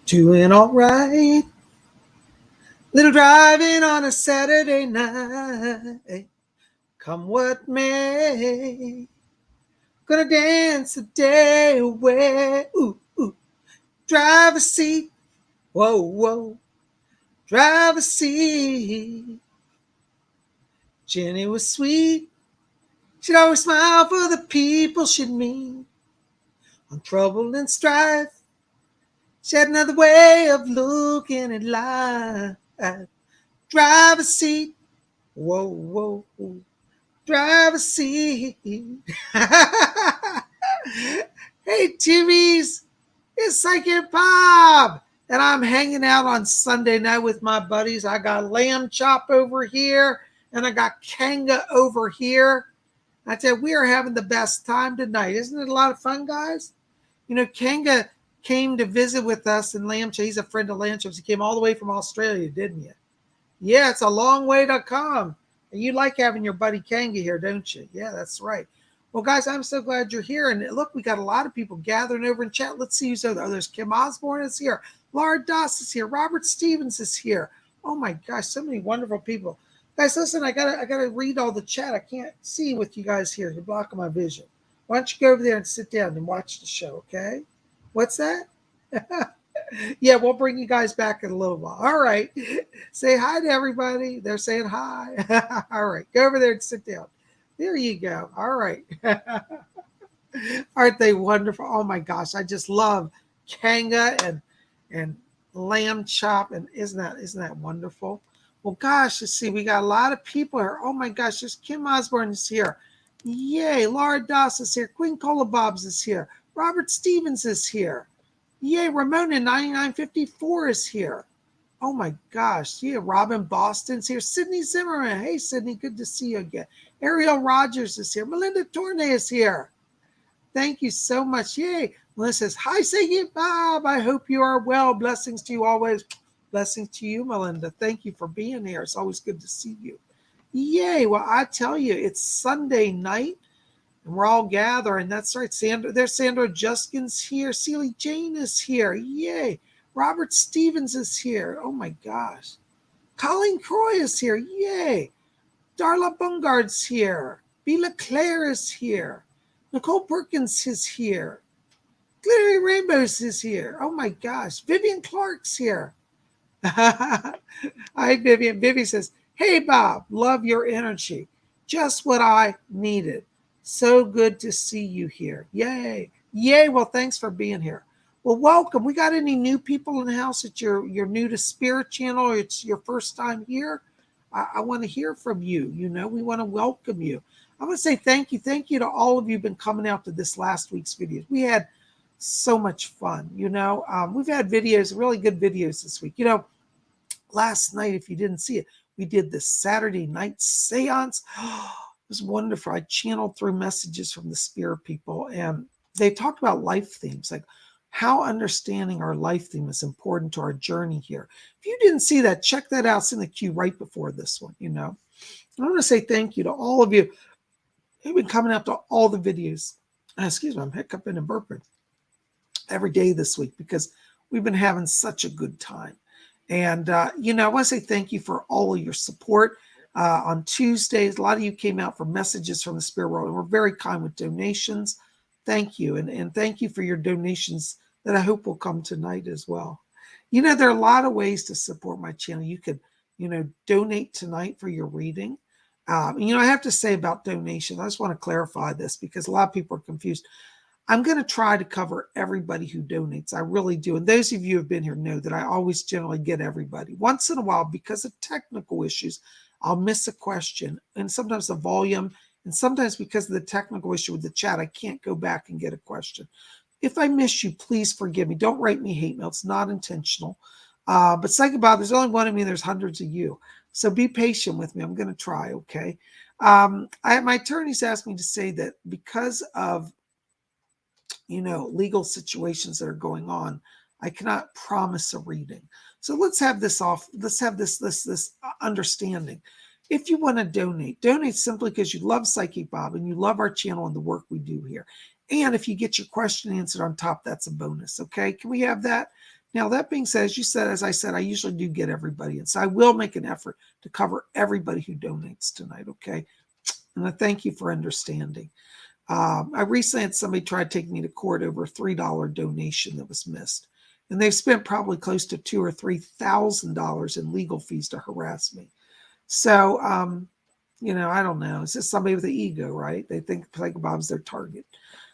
Doing all right. Little driving on a Saturday night. Come what may. Gonna dance the day away. Ooh, ooh. Driver's seat. Whoa, whoa. Driver's seat. Jenny was sweet. She'd always smile for the people she'd meet. On trouble and strife. She had another way of looking at life. Driver's seat. Whoa, whoa, whoa. Driver's seat. Hey, TVs. It's Psychic Bob. And I'm hanging out on Sunday night with my buddies. I got lamb chop over here, and I got kanga over here. I tell you, we are having the best time tonight. Isn't it a lot of fun, guys? You know, Kanga came to visit with us in Lamb Chop. He's a friend of Lamb Chops. He came all the way from Australia, didn't you? Yeah, it's a long way to come. And you like having your buddy Kanga here, don't you? Yeah, that's right. Well, guys, I'm so glad you're here. And look, we got a lot of people gathering over in chat. Let's see who's there. Oh, there's Kim Osborne is here. Laura Doss is here. Robert Stevens is here. Oh my gosh, so many wonderful people. Guys, listen, I gotta read all the chat. I can't see with you guys here. You're blocking my vision. Why don't you go over there and sit down and watch the show, okay? What's that? Yeah, we'll bring you guys back in a little while. All right. Say hi to everybody. They're saying hi. All right. Go over there and sit down. There you go. All right. Aren't they wonderful? Oh my gosh. I just love kanga and lamb chop. And isn't that wonderful? Well, gosh, let's see. We got a lot of people here. Oh my gosh. There's Kim Osborne is here. Yay. Laura Doss is here. Queen Cola Bobs is here. Robert Stevens is here. Yay, Ramona 9954 is here. Oh my gosh. Yeah, Robin Boston's here. Sydney Zimmerman. Hey, Sydney, good to see you again. Ariel Rogers is here. Melinda Tournay is here. Thank you so much. Yay. Melissa says, hi, Psychic Bob. I hope you are well. Blessings to you always. Blessings to you, Melinda. Thank you for being here. It's always good to see you. Yay. Well, I tell you, it's Sunday night. And we're all gathering. That's right. There's Sandra Juskins here. Celie Jane is here. Yay. Robert Stevens is here. Oh my gosh. Colleen Croy is here. Yay. Darla Bungard's here. Bila Claire is here. Nicole Perkins is here. Glittery Rainbows is here. Oh my gosh. Vivian Clark's here. Hi, Vivian. Vivi says, hey, Bob, love your energy. Just what I needed. So good to see you here. Yay. Yay. Well, thanks for being here. Well, welcome. We got any new people in the house that you're new to Spirit Channel or it's your first time here? I want to hear from you. You know, we want to welcome you. I want to say thank you. Thank you to all of you who've been coming out to this last week's videos. We had so much fun. You know, we've had videos, really good videos this week. You know, last night, if you didn't see it, we did this Saturday night seance. It was wonderful. I channeled through messages from the spirit people, and they talked about life themes, like how understanding our life theme is important to our journey here. If you didn't see that, check that out. It's in the queue right before this one, you know. I want to say thank you to all of you who've been coming out to all the videos. Excuse me, I'm hiccuping and burping every day this week because we've been having such a good time. And, you know, I want to say thank you for all of your support. On Tuesdays, a lot of you came out for messages from the spirit world, and we're very kind with donations. Thank you. And thank you for your donations that I hope will come tonight as well. You know, there are a lot of ways to support my channel. You could, you know, donate tonight for your reading. You know, I have to say about donation, I just want to clarify this because a lot of people are confused. I'm going to try to cover everybody who donates. I really do. And those of you who have been here know that I always generally get everybody. Once in a while, because of technical issues, I'll miss a question, and sometimes the volume, and sometimes because of the technical issue with the chat, I can't go back and get a question. If I miss you, please forgive me. Don't write me hate mail. It's not intentional. But Psychic Bob, there's only one of me. There's hundreds of you. So be patient with me. I'm going to try, okay? My attorneys asked me to say that because of, you know, legal situations that are going on, I cannot promise a reading. So let's have this off. Let's have this understanding. If you want to donate simply because you love Psychic Bob and you love our channel and the work we do here. And if you get your question answered on top, that's a bonus. Okay. Can we have that? Now, that being said, as I said, I usually do get everybody in. So I will make an effort to cover everybody who donates tonight, okay? And I thank you for understanding. I recently had somebody try to take me to court over a $3 donation that was missed. And they've spent probably close to $2,000 or $3,000 in legal fees to harass me. So, I don't know. It's just somebody with an ego, right? They think PsychicBob's their target.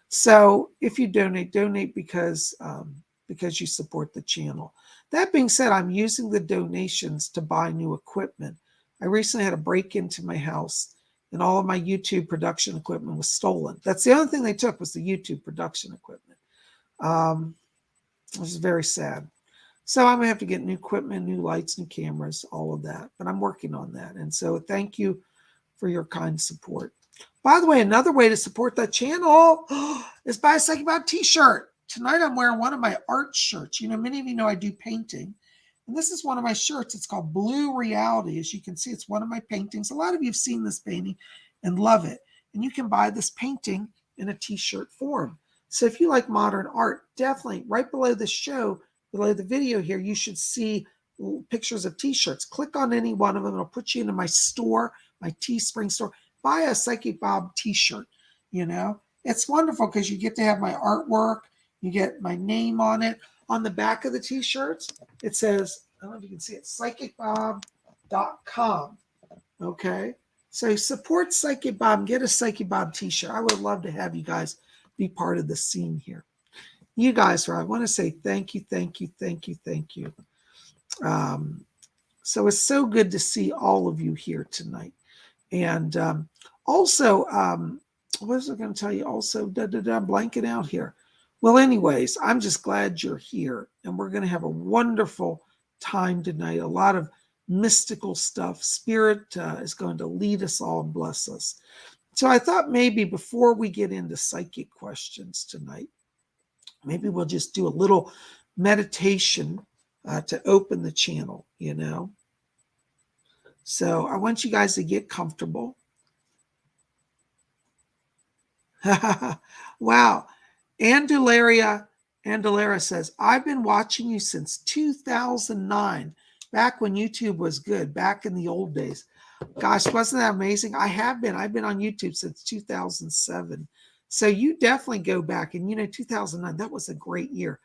So if you donate because you support the channel. That being said, I'm using the donations to buy new equipment. I recently had a break into my house, and all of my YouTube production equipment was stolen. That's the only thing they took was the YouTube production equipment. It was very sad. So I'm going to have to get new equipment, new lights, new cameras, all of that. But I'm working on that. And so thank you for your kind support. By the way, another way to support the channel is buy a PsychicBob t-shirt. Tonight I'm wearing one of my art shirts. Many of you know I do painting. And this is one of my shirts. It's called Blue Reality. As you can see, it's one of my paintings. A lot of you have seen this painting and love it. And you can buy this painting in a t-shirt form. So if you like modern art, definitely right below the show, below the video here, you should see pictures of t-shirts. Click on any one of them. It'll put you into my store, my Teespring store. Buy a PsychicBob t-shirt. It's wonderful because you get to have my artwork. You get my name on it. On the back of the t-shirts, it says, I don't know if you can see it, PsychicBob.com. Okay? So support PsychicBob. Get a PsychicBob t-shirt. I would love to have you guys be part of the scene here. You guys, I want to say thank you, thank you, thank you, thank you. So it's so good to see all of you here tonight. And also, what was I going to tell you? Also, I'm blanking out here. Well, anyways, I'm just glad you're here. And we're going to have a wonderful time tonight. A lot of mystical stuff. Spirit is going to lead us all and bless us. So I thought maybe before we get into psychic questions tonight, maybe we'll just do a little meditation to open the channel, So I want you guys to get comfortable. Wow. Andularia says, I've been watching you since 2009, back when YouTube was good, back in the old days. Gosh, wasn't that amazing? I've been on YouTube since 2007. So you definitely go back. And, 2009, that was a great year.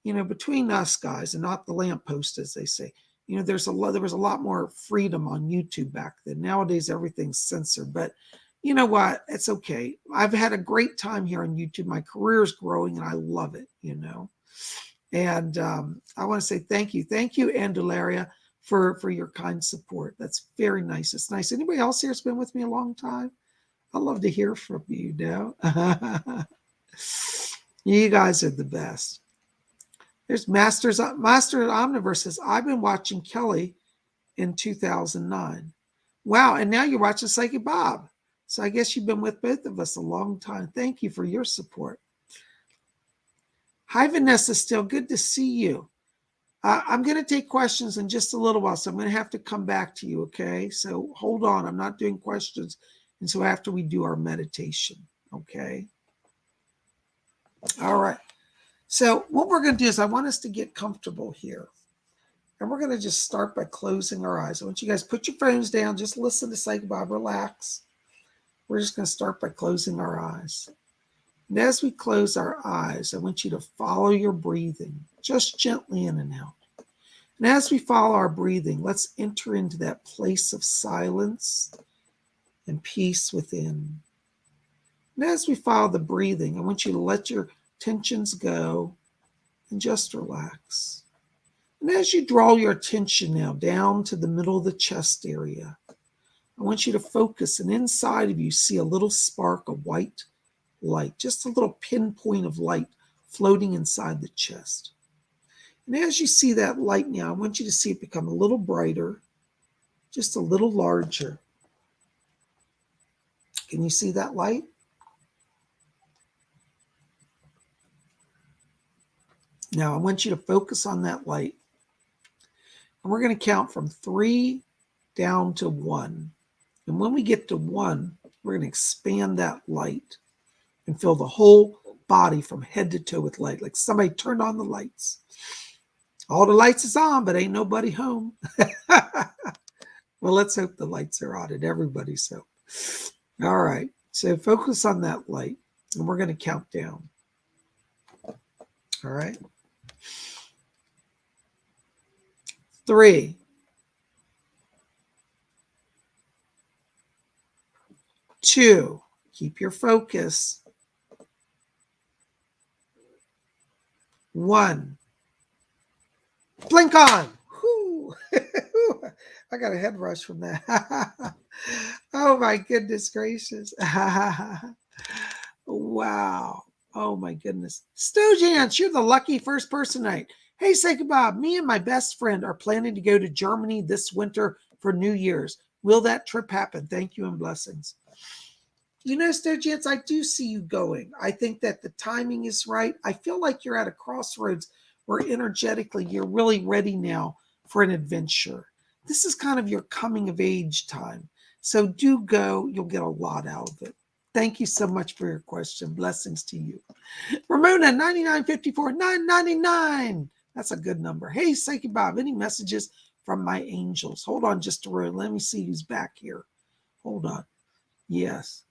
Between us guys and not the lamppost, as they say, there was a lot more freedom on YouTube back then. Nowadays, everything's censored. But you know what? It's okay. I've had a great time here on YouTube. My career is growing and I love it, And I want to say thank you. Thank you, Andularia, for your kind support. That's very nice. It's nice. Anybody else here has been with me a long time? I'd love to hear from you now. You guys are the best. There's Master Omniverse says, I've been watching Kelly in 2009. Wow, and now you're watching PsychicBob. So I guess you've been with both of us a long time. Thank you for your support. Hi, Vanessa, still good to see you. I'm going to take questions in just a little while, so I'm going to have to come back to you, okay? So hold on. I'm not doing questions until after we do our meditation, okay? All right. So what we're going to do is I want us to get comfortable here. And we're going to just start by closing our eyes. I want you guys to put your phones down. Just listen to PsychicBob. Relax. We're just going to start by closing our eyes. And as we close our eyes, I want you to follow your breathing, just gently in and out. And as we follow our breathing, let's enter into that place of silence and peace within. And as we follow the breathing, I want you to let your tensions go and just relax. And as you draw your attention now down to the middle of the chest area, I want you to focus, and inside of you see a little spark of white light, just a little pinpoint of light floating inside the chest. And as you see that light now, I want you to see it become a little brighter, just a little larger. Can you see that light? Now I want you to focus on that light. And we're going to count from 3 down to 1. And when we get to 1, we're going to expand that light and fill the whole body from head to toe with light, like somebody turned on the lights. All the lights is on, but ain't nobody home. Well, let's hope the lights are on and everybody's home. All right. So focus on that light, and we're going to count down. All right. 3, 2, keep your focus. 1, blink on. Whew. I got a head rush from that. Oh my goodness gracious. Wow. Oh my goodness. Stojance, you're the lucky first person tonight. Hey, Psychic Bob, me and my best friend are planning to go to Germany this winter for New Year's. Will that trip happen? Thank you and blessings. You know, Stojance, I do see you going. I think that the timing is right. I feel like you're at a crossroads where energetically you're really ready now for an adventure. This is kind of your coming of age time. So do go. You'll get a lot out of it. Thank you so much for your question. Blessings to you. Ramona, 9954, 999. That's a good number. Hey, Psychic Bob, any messages from my angels? Hold on just a minute. Let me see who's back here. Hold on. Yes.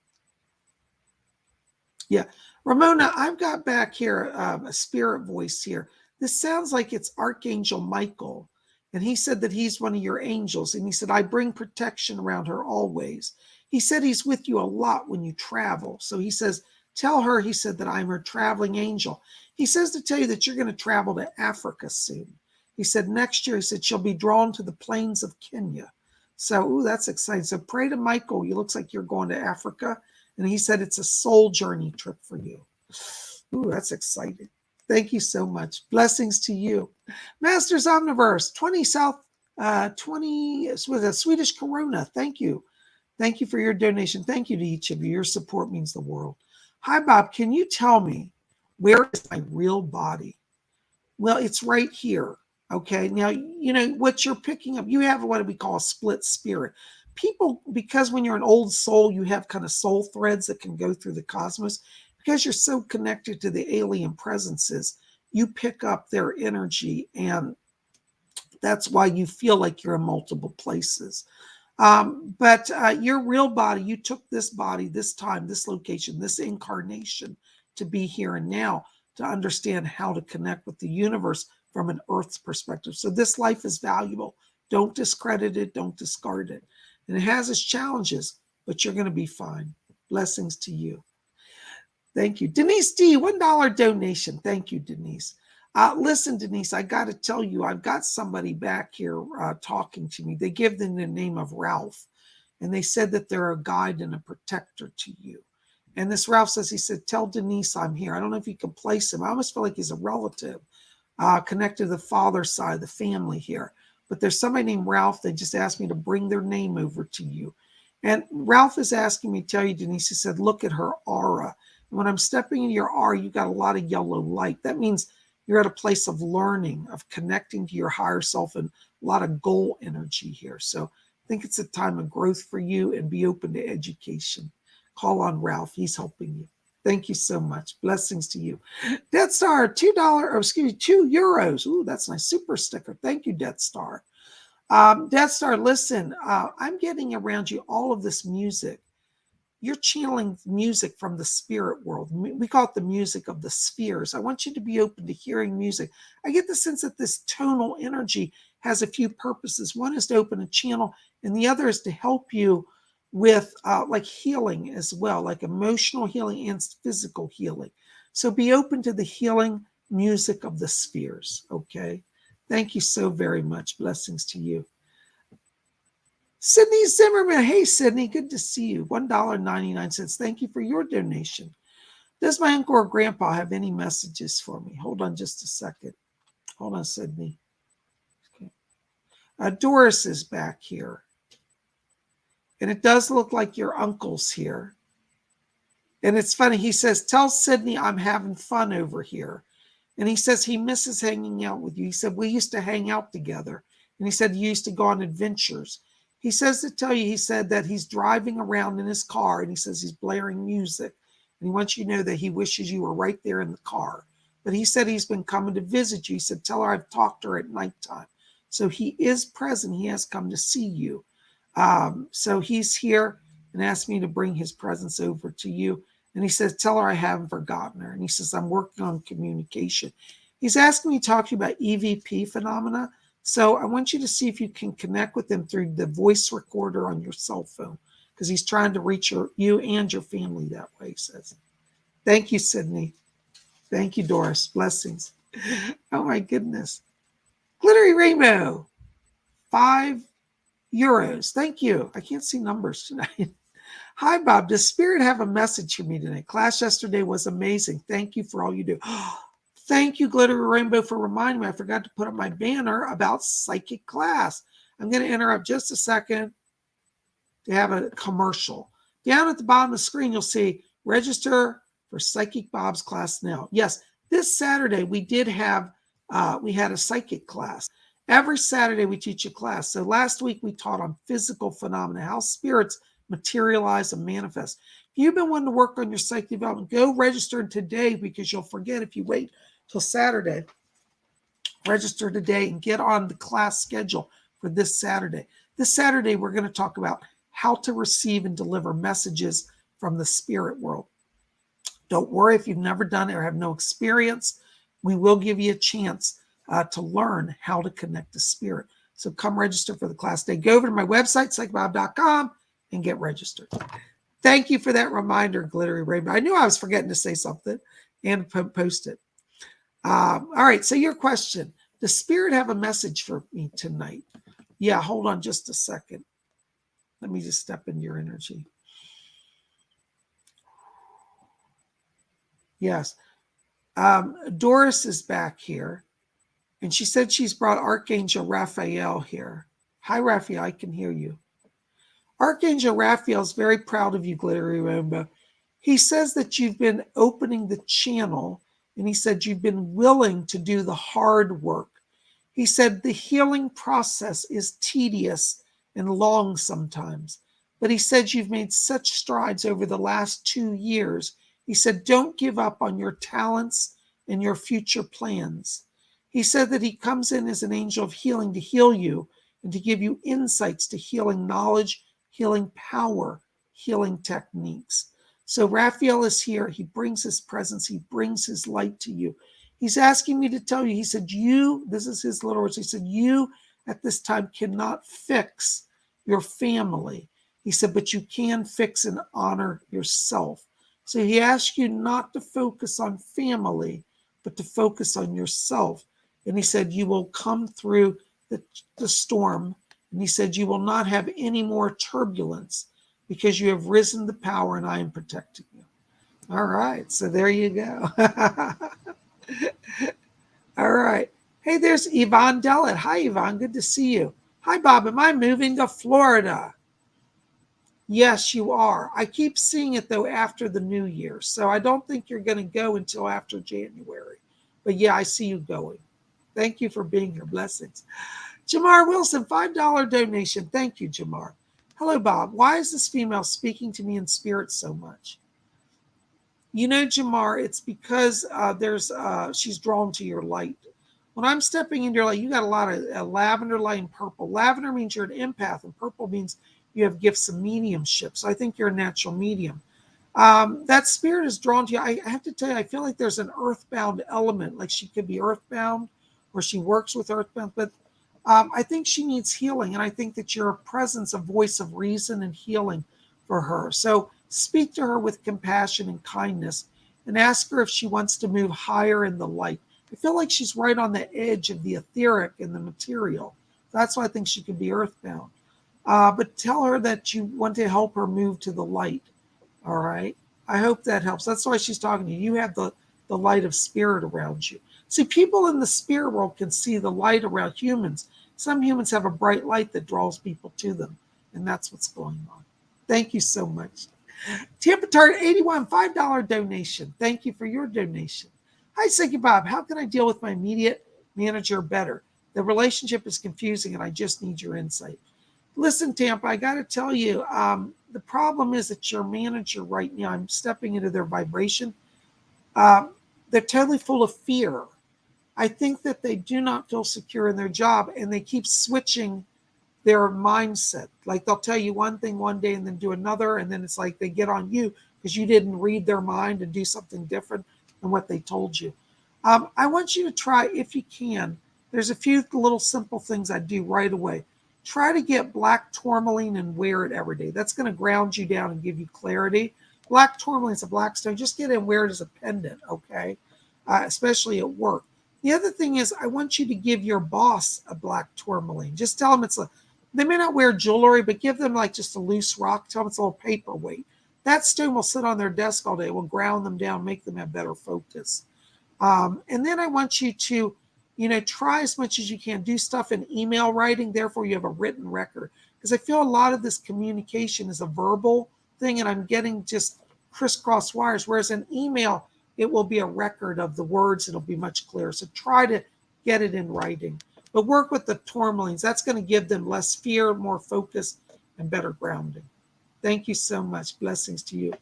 Yeah. Ramona, I've got back here a spirit voice here. This sounds like it's Archangel Michael. And he said that he's one of your angels. And he said, I bring protection around her always. He said he's with you a lot when you travel. So he says, tell her, he said, that I'm her traveling angel. He says to tell you that you're going to travel to Africa soon. He said next year, he said, she'll be drawn to the plains of Kenya. So, that's exciting. So pray to Michael. You looks like you're going to Africa. And he said it's a soul journey trip for you. Ooh, that's exciting. Thank you so much. Blessings to you. Masters Omniverse, 20 South, 20 with a Swedish Corona. Thank you. Thank you for your donation. Thank you to each of you. Your support means the world. Hi, Bob. Can you tell me where is my real body? Well, it's right here. Okay. Now, you know what you're picking up. You have what we call a split spirit. People, because when you're an old soul, you have kind of soul threads that can go through the cosmos. Because you're so connected to the alien presences, you pick up their energy, and that's why you feel like you're in multiple places. But your real body, you took this body, this time, this location, this incarnation to be here and now to understand how to connect with the universe from an Earth's perspective. So this life is valuable. Don't discredit it. Don't discard it. And it has its challenges, but you're going to be fine. Blessings to you. Thank you. Denise D, $1 donation. Thank you, Denise. Listen, Denise, I got to tell you, I've got somebody back here talking to me. They give them the name of Ralph, and they said that they're a guide and a protector to you. And this Ralph says, he said, tell Denise I'm here. I don't know if you can place him. I almost feel like he's a relative connected to the father's side of the family here. But there's somebody named Ralph. They just asked me to bring their name over to you. And Ralph is asking me to tell you, Denise, he said, look at her aura. And when I'm stepping into your aura, you got a lot of yellow light. That means you're at a place of learning, of connecting to your higher self, and a lot of goal energy here. So I think it's a time of growth for you, and be open to education. Call on Ralph. He's helping you. Thank you so much. Blessings to you. Death Star, €2. Ooh, that's nice. Super sticker. Thank you, Death Star. Death Star, listen, I'm getting around you all of this music. You're channeling music from the spirit world. We call it the music of the spheres. I want you to be open to hearing music. I get the sense that this tonal energy has a few purposes. One is to open a channel, and the other is to help you with like healing as well, like emotional healing and physical healing. So be open to the healing music of the spheres, okay? Thank you so very much. Blessings to you. Sydney Zimmerman. Hey, Sydney, good to see you. $1.99. Thank you for your donation. Does my uncle or grandpa have any messages for me? Hold on just a second. Hold on, Sydney. Okay. Doris is back here. And it does look like your uncle's here. And it's funny. He says, tell Sydney I'm having fun over here. And he says he misses hanging out with you. He said, we used to hang out together. And he said, you used to go on adventures. He says to tell you, he said that he's driving around in his car, and he says he's blaring music. And he wants you to know that he wishes you were right there in the car. but he said he's been coming to visit you. He said, tell her I've talked to her at nighttime. So he is present. He has come to see you. So he's here and asked me to bring his presence over to you. And he says, tell her I haven't forgotten her. And he says, I'm working on communication. He's asking me to talk to you about EVP phenomena. So I want you to see if you can connect with him through the voice recorder on your cell phone, because he's trying to reach you and your family that way, he says. Thank you, Sydney. Thank you, Doris. Blessings. Oh, my goodness. Glittery Rainbow, €5. Thank you. I can't see numbers tonight. Hi, Bob. Does Spirit have a message for me tonight? Class yesterday was amazing. Thank you for all you do. Thank you, Glittery Rainbow, for reminding me. I forgot to put up my banner about psychic class. I'm going to interrupt just a second to have a commercial. Down at the bottom of the screen, you'll see register for Psychic Bob's class now. Yes, this Saturday we had a psychic class. Every Saturday we teach a class. So last week we taught on physical phenomena, how spirits materialize and manifest. If you've been wanting to work on your psychic development, go register today, because you'll forget if you wait till Saturday. Register today and get on the class schedule for this Saturday. This Saturday we're going to talk about how to receive and deliver messages from the spirit world. Don't worry if you've never done it or have no experience. We will give you a chance to learn how to connect to spirit. So come register for the class today. Go over to my website, PsychicBob.com, and get registered. Thank you for that reminder, Glittery Rainbow. I knew I was forgetting to say something and post it. All right, so your question. Does Spirit have a message for me tonight? Yeah, hold on just a second. Let me just step into your energy. Yes. Doris is back here, and she said she's brought Archangel Raphael here. Hi, Raphael, I can hear you. Archangel Raphael is very proud of you, Glittery Rainbow. He says that you've been opening the channel, and he said you've been willing to do the hard work. He said the healing process is tedious and long sometimes, but he said you've made such strides over the last 2 years. He said, don't give up on your talents and your future plans. He said that he comes in as an angel of healing to heal you and to give you insights to healing knowledge, healing power, healing techniques. So Raphael is here. He brings his presence. He brings his light to you. He's asking me to tell you, he said, this is his little words. He said, you at this time cannot fix your family. He said, but you can fix and honor yourself. So he asks you not to focus on family, but to focus on yourself. And he said, you will come through the storm. And he said, you will not have any more turbulence because you have risen to power and I am protecting you. All right. So there you go. All right. Hey, there's Yvonne Dellett. Hi, Yvonne. Good to see you. Hi, Bob. Am I moving to Florida? Yes, you are. I keep seeing it, though, after the new year. So I don't think you're going to go until after January. But yeah, I see you going. Thank you for being here. Blessings. Jamar Wilson, $5 donation. Thank you, Jamar. Hello, Bob. Why is this female speaking to me in spirit so much? You know, Jamar, it's because she's drawn to your light. When I'm stepping into your light, you got a lot of lavender light and purple. Lavender means you're an empath, and purple means you have gifts of mediumship. So I think you're a natural medium. That spirit is drawn to you. I have to tell you, I feel like there's an earthbound element, like she could be earthbound or she works with earthbound, but I think she needs healing. And I think that you're a presence, a voice of reason and healing for her. So speak to her with compassion and kindness and ask her if she wants to move higher in the light. I feel like she's right on the edge of the etheric and the material. That's why I think she could be earthbound. But tell her that you want to help her move to the light. All right. I hope that helps. That's why she's talking to you. You have the light of spirit around you. See, people in the spirit world can see the light around humans. Some humans have a bright light that draws people to them. And that's what's going on. Thank you so much. Tampa Tart 81, $5 donation. Thank you for your donation. Hi, Psychic Bob. How can I deal with my immediate manager better? The relationship is confusing and I just need your insight. Listen, Tampa, I got to tell you, the problem is that your manager right now, I'm stepping into their vibration. they're totally full of fear. I think that they do not feel secure in their job, and they keep switching their mindset. Like they'll tell you one thing one day and then do another, and then it's like they get on you because you didn't read their mind and do something different than what they told you. I want you to try, if you can, there's a few little simple things I do right away. Try to get black tourmaline and wear it every day. That's going to ground you down and give you clarity. Black tourmaline is a black stone. Just get it and wear it as a pendant, okay? Especially at work. The other thing is, I want you to give your boss a black tourmaline. Just tell them they may not wear jewelry, but give them like just a loose rock. Tell them it's a little paperweight. That stone will sit on their desk all day. It will ground them down, make them have better focus. And then I want you to, try as much as you can. Do stuff in email writing. Therefore, you have a written record. Because I feel a lot of this communication is a verbal thing, and I'm getting just crisscross wires. Whereas an email, it will be a record of the words. It'll be much clearer. So try to get it in writing. But work with the tourmalines. That's going to give them less fear, more focus, and better grounding. Thank you so much. Blessings to you.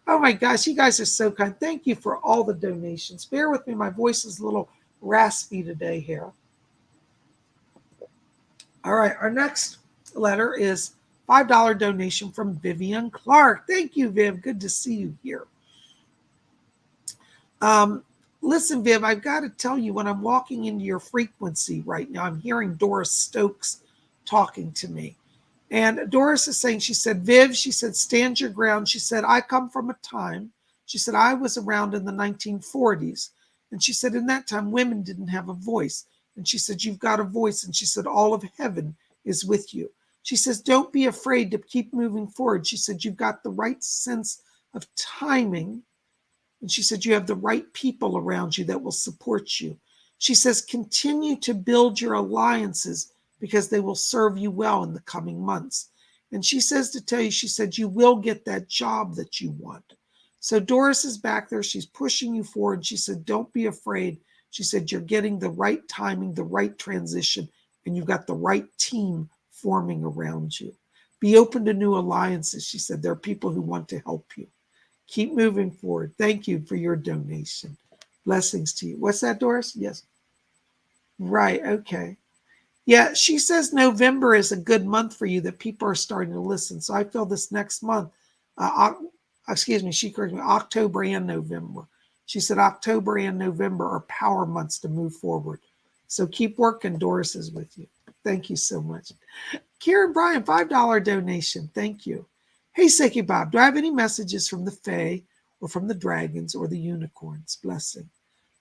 Oh my gosh, you guys are so kind. Thank you for all the donations. Bear with me. My voice is a little raspy today here. All right, our next letter is $5 donation from Vivian Clark. Thank you, Viv. Good to see you here. Listen, Viv, I've got to tell you, when I'm walking into your frequency right now, I'm hearing Doris Stokes talking to me. And Doris is saying, she said, Viv, she said, stand your ground. She said, I come from a time. She said, I was around in the 1940s. And she said, in that time, women didn't have a voice. And she said, you've got a voice. And she said, all of heaven is with you. She says, don't be afraid to keep moving forward. She said, you've got the right sense of timing. And she said, you have the right people around you that will support you. She says, continue to build your alliances because they will serve you well in the coming months. And she says to tell you, she said, you will get that job that you want. So Doris is back there. She's pushing you forward. She said, don't be afraid. She said, you're getting the right timing, the right transition, and you've got the right team forming around you. Be open to new alliances. She said, there are people who want to help you. Keep moving forward. Thank you for your donation. Blessings to you. What's that, Doris? Yes. Right. Okay. Yeah, she says November is a good month for you, that people are starting to listen. So I feel this next month, she corrected me, October and November. She said October and November are power months to move forward. So keep working. Doris is with you. Thank you so much. Karen Bryan, $5 donation. Thank you. Hey, Psychic Bob, do I have any messages from the Fae or from the dragons or the unicorns? Blessing.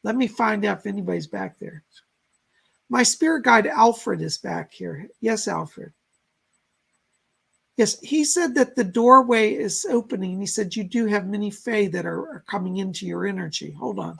Let me find out if anybody's back there. My spirit guide, Alfred, is back here. Yes, Alfred. Yes, he said that the doorway is opening. He said you do have many Fae that are coming into your energy. Hold on.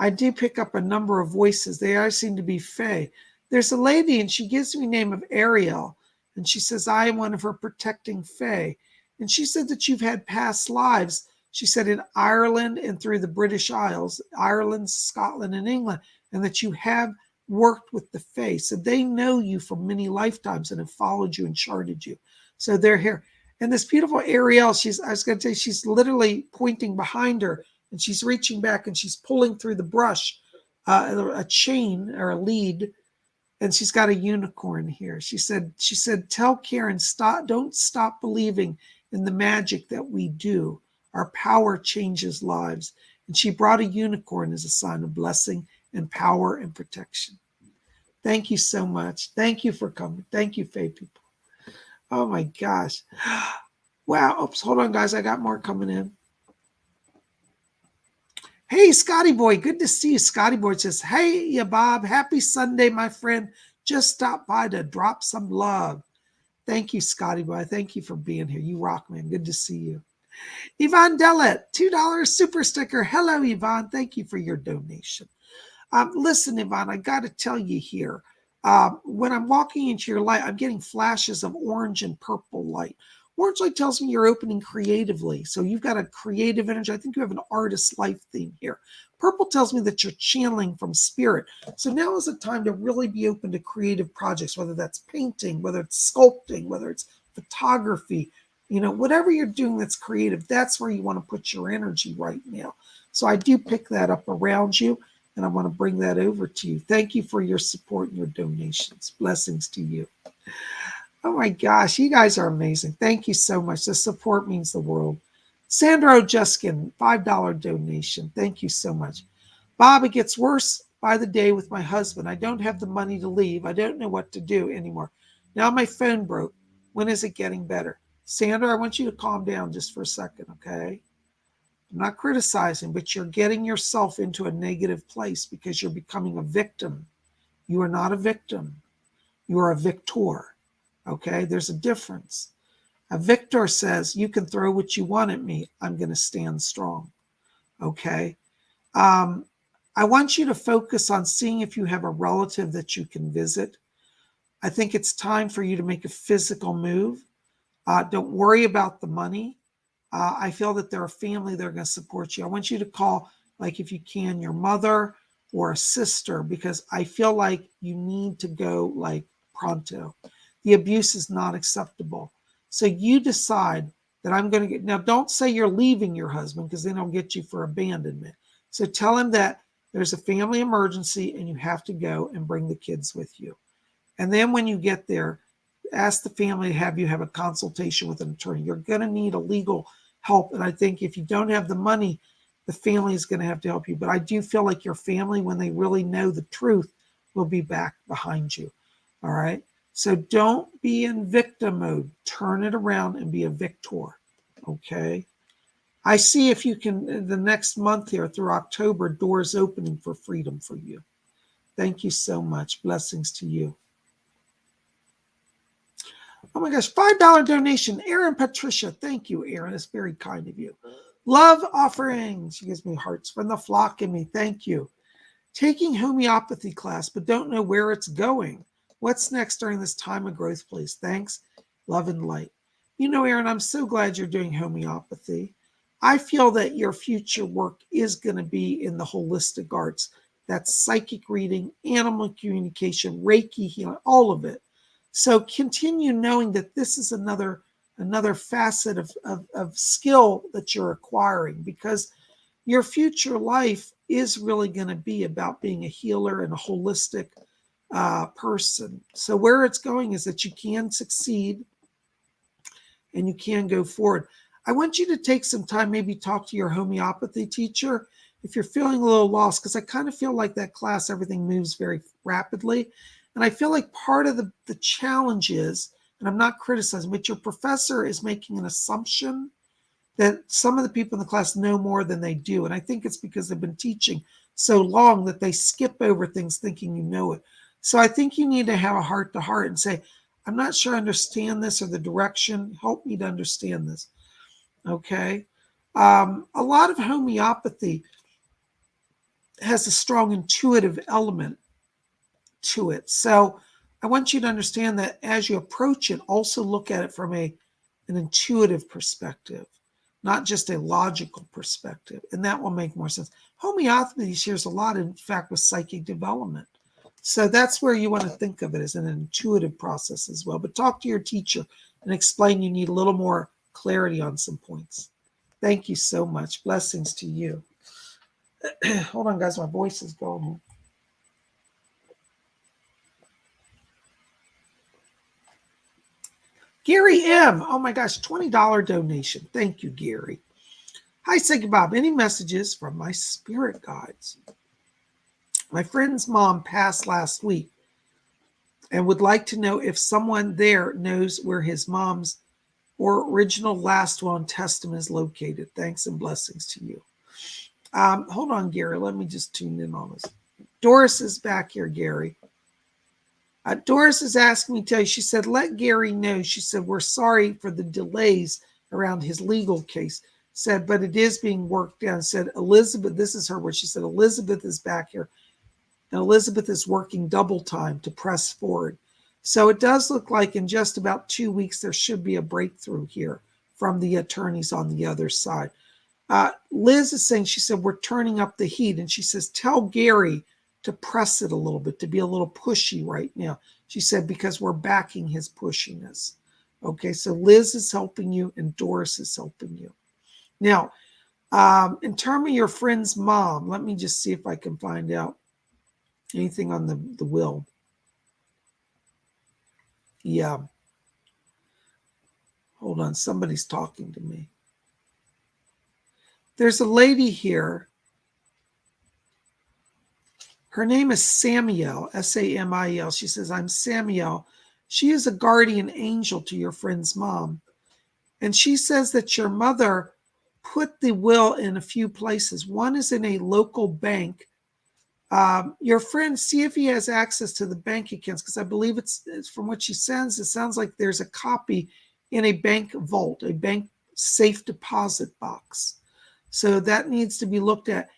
I do pick up a number of voices. They all seem to be Fae. There's a lady, and she gives me the name of Ariel. And she says, I am one of her protecting Fae. And she said that you've had past lives. She said in Ireland and through the British Isles, Ireland, Scotland, and England, and that you have worked with the Fae. So they know you from many lifetimes and have followed you and charted you. So they're here. And this beautiful Ariel, I was going to say, she's literally pointing behind her, and she's reaching back and she's pulling through the brush, a chain or a lead. And she's got a unicorn here. She said, tell Karen, don't stop believing in the magic that we do. Our power changes lives. And she brought a unicorn as a sign of blessing and power and protection. Thank you so much. Thank you for coming. Thank you, Fae people. Oh my gosh. Wow. Oops, hold on, guys. I got more coming in. Hey, Scotty Boy, good to see you. Scotty Boy says, hey, yeah, Bob, happy Sunday, my friend. Just stopped by to drop some love. Thank you, Scotty Boy. Thank you for being here. You rock, man. Good to see you. Yvonne Dellett, $2 super sticker. Hello, Yvonne. Thank you for your donation. Listen, Yvonne, I got to tell you here, when I'm walking into your light, I'm getting flashes of orange and purple light. Orange light tells me you're opening creatively. So you've got a creative energy. I think you have an artist life theme here. Purple tells me that you're channeling from spirit. So now is the time to really be open to creative projects, whether that's painting, whether it's sculpting, whether it's photography, whatever you're doing that's creative, that's where you want to put your energy right now. So I do pick that up around you, and I want to bring that over to you. Thank you for your support and your donations. Blessings to you. Oh my gosh, you guys are amazing. Thank you so much. The support means the world. Sandra Juskin, $5 donation. Thank you so much. Bob, it gets worse by the day with my husband. I don't have the money to leave. I don't know what to do anymore. Now my phone broke. When is it getting better? Sandra, I want you to calm down just for a second, okay? I'm not criticizing, but you're getting yourself into a negative place because you're becoming a victim. You are not a victim. You are a victor, okay? There's a difference. A victor says, you can throw what you want at me. I'm going to stand strong, okay? I want you to focus on seeing if you have a relative that you can visit. I think it's time for you to make a physical move. Don't worry about the money. I feel that they're a family that are going to support you. I want you to call, like if you can, your mother or a sister, because I feel like you need to go like pronto. The abuse is not acceptable. So you decide that I'm going to get, now don't say you're leaving your husband because then he'll get you for abandonment. So tell him that there's a family emergency and you have to go and bring the kids with you. And then when you get there, ask the family to have you have a consultation with an attorney. You're going to need a legal help. And I think if you don't have the money, the family is going to have to help you. But I do feel like your family, when they really know the truth, will be back behind you. All right. So don't be in victim mode. Turn it around and be a victor. Okay. I see if you can, the next month here through October, doors opening for freedom for you. Thank you so much. Blessings to you. Oh my gosh, $5 donation. Erin Patricia. Thank you, Erin. It's very kind of you. Love offerings. She gives me hearts from the flock in me. Thank you. Taking homeopathy class, but don't know where it's going. What's next during this time of growth, please? Thanks. Love and light. You know, Erin, I'm so glad you're doing homeopathy. I feel that your future work is going to be in the holistic arts. That's psychic reading, animal communication, Reiki healing, all of it. So continue knowing that this is another facet of skill that you're acquiring, because your future life is really going to be about being a healer and a holistic person. So where it's going is that you can succeed and you can go forward. I want you to take some time, maybe talk to your homeopathy teacher if you're feeling a little lost, because I kind of feel like that class, everything moves very rapidly. And I feel like part of the challenge is, and I'm not criticizing, but your professor is making an assumption that some of the people in the class know more than they do. And I think it's because they've been teaching so long that they skip over things thinking you know it. So I think you need to have a heart to heart and say, I'm not sure I understand this or the direction. Help me to understand this. Okay. A lot of homeopathy has a strong intuitive element to it. So I want you to understand that as you approach it, also look at it from an intuitive perspective, not just a logical perspective. And that will make more sense. Homeopathy shares a lot, in fact, with psychic development. So that's where you want to think of it, as an intuitive process as well. But talk to your teacher and explain you need a little more clarity on some points. Thank you so much. Blessings to you. Hold on, guys. My voice is going. Gary M. Oh my gosh, $20 donation. Thank you, Gary. Hi, PsychicBob. Any messages from my spirit guides? My friend's mom passed last week and would like to know if someone there knows where his mom's or original last will and testament is located. Thanks and blessings to you. Hold on, Gary. Let me just tune in on this. Doris is back here, Gary. Doris is asking me to tell you, she said, let Gary know. She said, we're sorry for the delays around his legal case. Said, but it is being worked out. Said, Elizabeth, this is her word. She said, Elizabeth is back here. And Elizabeth is working double time to press forward. So it does look like in just about 2 weeks, there should be a breakthrough here from the attorneys on the other side. Liz is saying, she said, we're turning up the heat. And she says, tell Gary to press it a little bit, to be a little pushy right now. She said, because we're backing his pushiness. Okay, so Liz is helping you and Doris is helping you. Now, In terms of your friend's mom, let me just see if I can find out anything on the will. Yeah. Hold on, somebody's talking to me. There's a lady here. Her name is Samiel, Samiel. She says, I'm Samiel. She is a guardian angel to your friend's mom. And she says that your mother put the will in a few places. One is in a local bank. Your friend, see if he has access to the bank accounts, because I believe it's from what she sends, it sounds like there's a copy in a bank vault, a bank safe deposit box. So that needs to be looked at.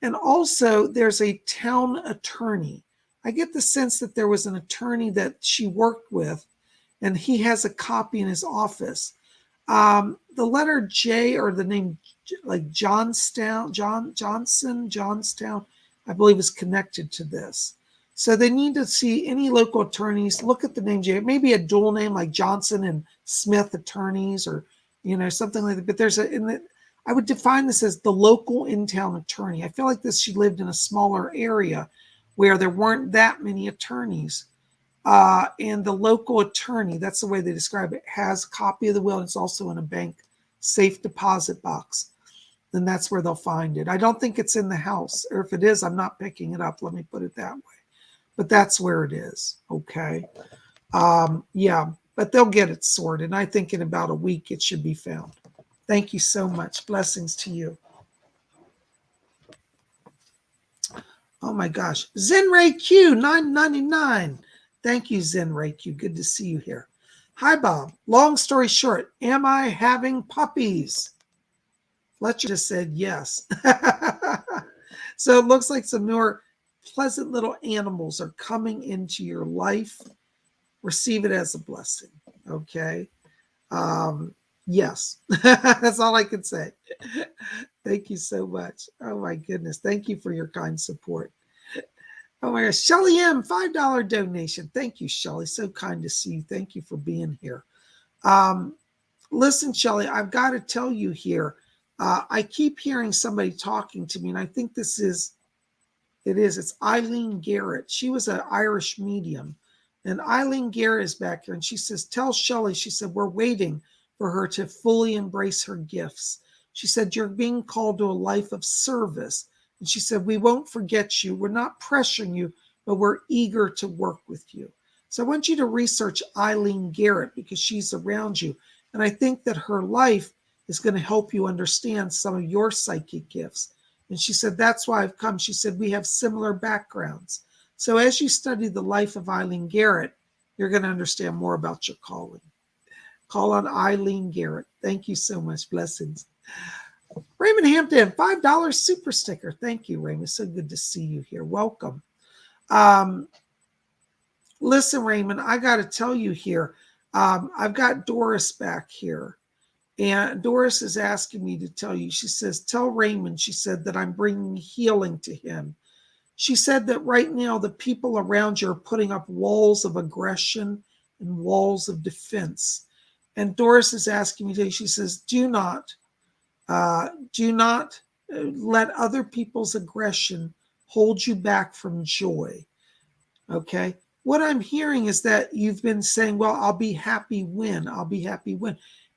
And also, there's a town attorney. I get the sense that there was an attorney that she worked with, and he has a copy in his office. The letter J, or the name like Johnstown, Johnstown, I believe is connected to this. So they need to see any local attorneys, look at the name J, maybe a dual name like Johnson and Smith attorneys, or something like that. But there's I would define this as the local in-town attorney. I feel like she lived in a smaller area where there weren't that many attorneys. And the local attorney, that's the way they describe it, has a copy of the will. And it's also in a bank safe deposit box. Then that's where they'll find it. I don't think it's in the house. Or if it is, I'm not picking it up. Let me put it that way. But that's where it is. Okay. Yeah, but they'll get it sorted. And I think in about a week it should be found. Thank you so much. Blessings to you. Oh my gosh. Zenray Q, $9.99. Thank you, Zenray Q. Good to see you here. Hi, Bob. Long story short, am I having puppies? Fletcher just said yes. So it looks like some more pleasant little animals are coming into your life. Receive it as a blessing. Okay. Yes, that's all I can say. Thank you so much. Oh my goodness. Thank you for your kind support. Oh my gosh. Shelly M, $5 donation. Thank you, Shelly. So kind to see you. Thank you for being here. Listen, Shelly, I've got to tell you here, I keep hearing somebody talking to me, and I think it's Eileen Garrett. She was an Irish medium, and Eileen Garrett is back here, and she says, tell Shelly, she said, we're waiting for her to fully embrace her gifts. She said, you're being called to a life of service. And she said, we won't forget you. We're not pressuring you, but we're eager to work with you. So I want you to research Eileen Garrett because she's around you. And I think that her life is going to help you understand some of your psychic gifts. And she said, that's why I've come. She said, we have similar backgrounds. So as you study the life of Eileen Garrett, you're going to understand more about your calling. Call on Eileen Garrett. Thank you so much. Blessings. Raymond Hampton, $5 super sticker. Thank you, Raymond. So good to see you here. Welcome. Listen, Raymond, I got to tell you here, I've got Doris back here. And Doris is asking me to tell you, she says, tell Raymond, she said, that I'm bringing healing to him. She said that right now the people around you are putting up walls of aggression and walls of defense. And Doris is asking me today, she says, do not let other people's aggression hold you back from joy. Okay. What I'm hearing is that you've been saying, well, I'll be happy when.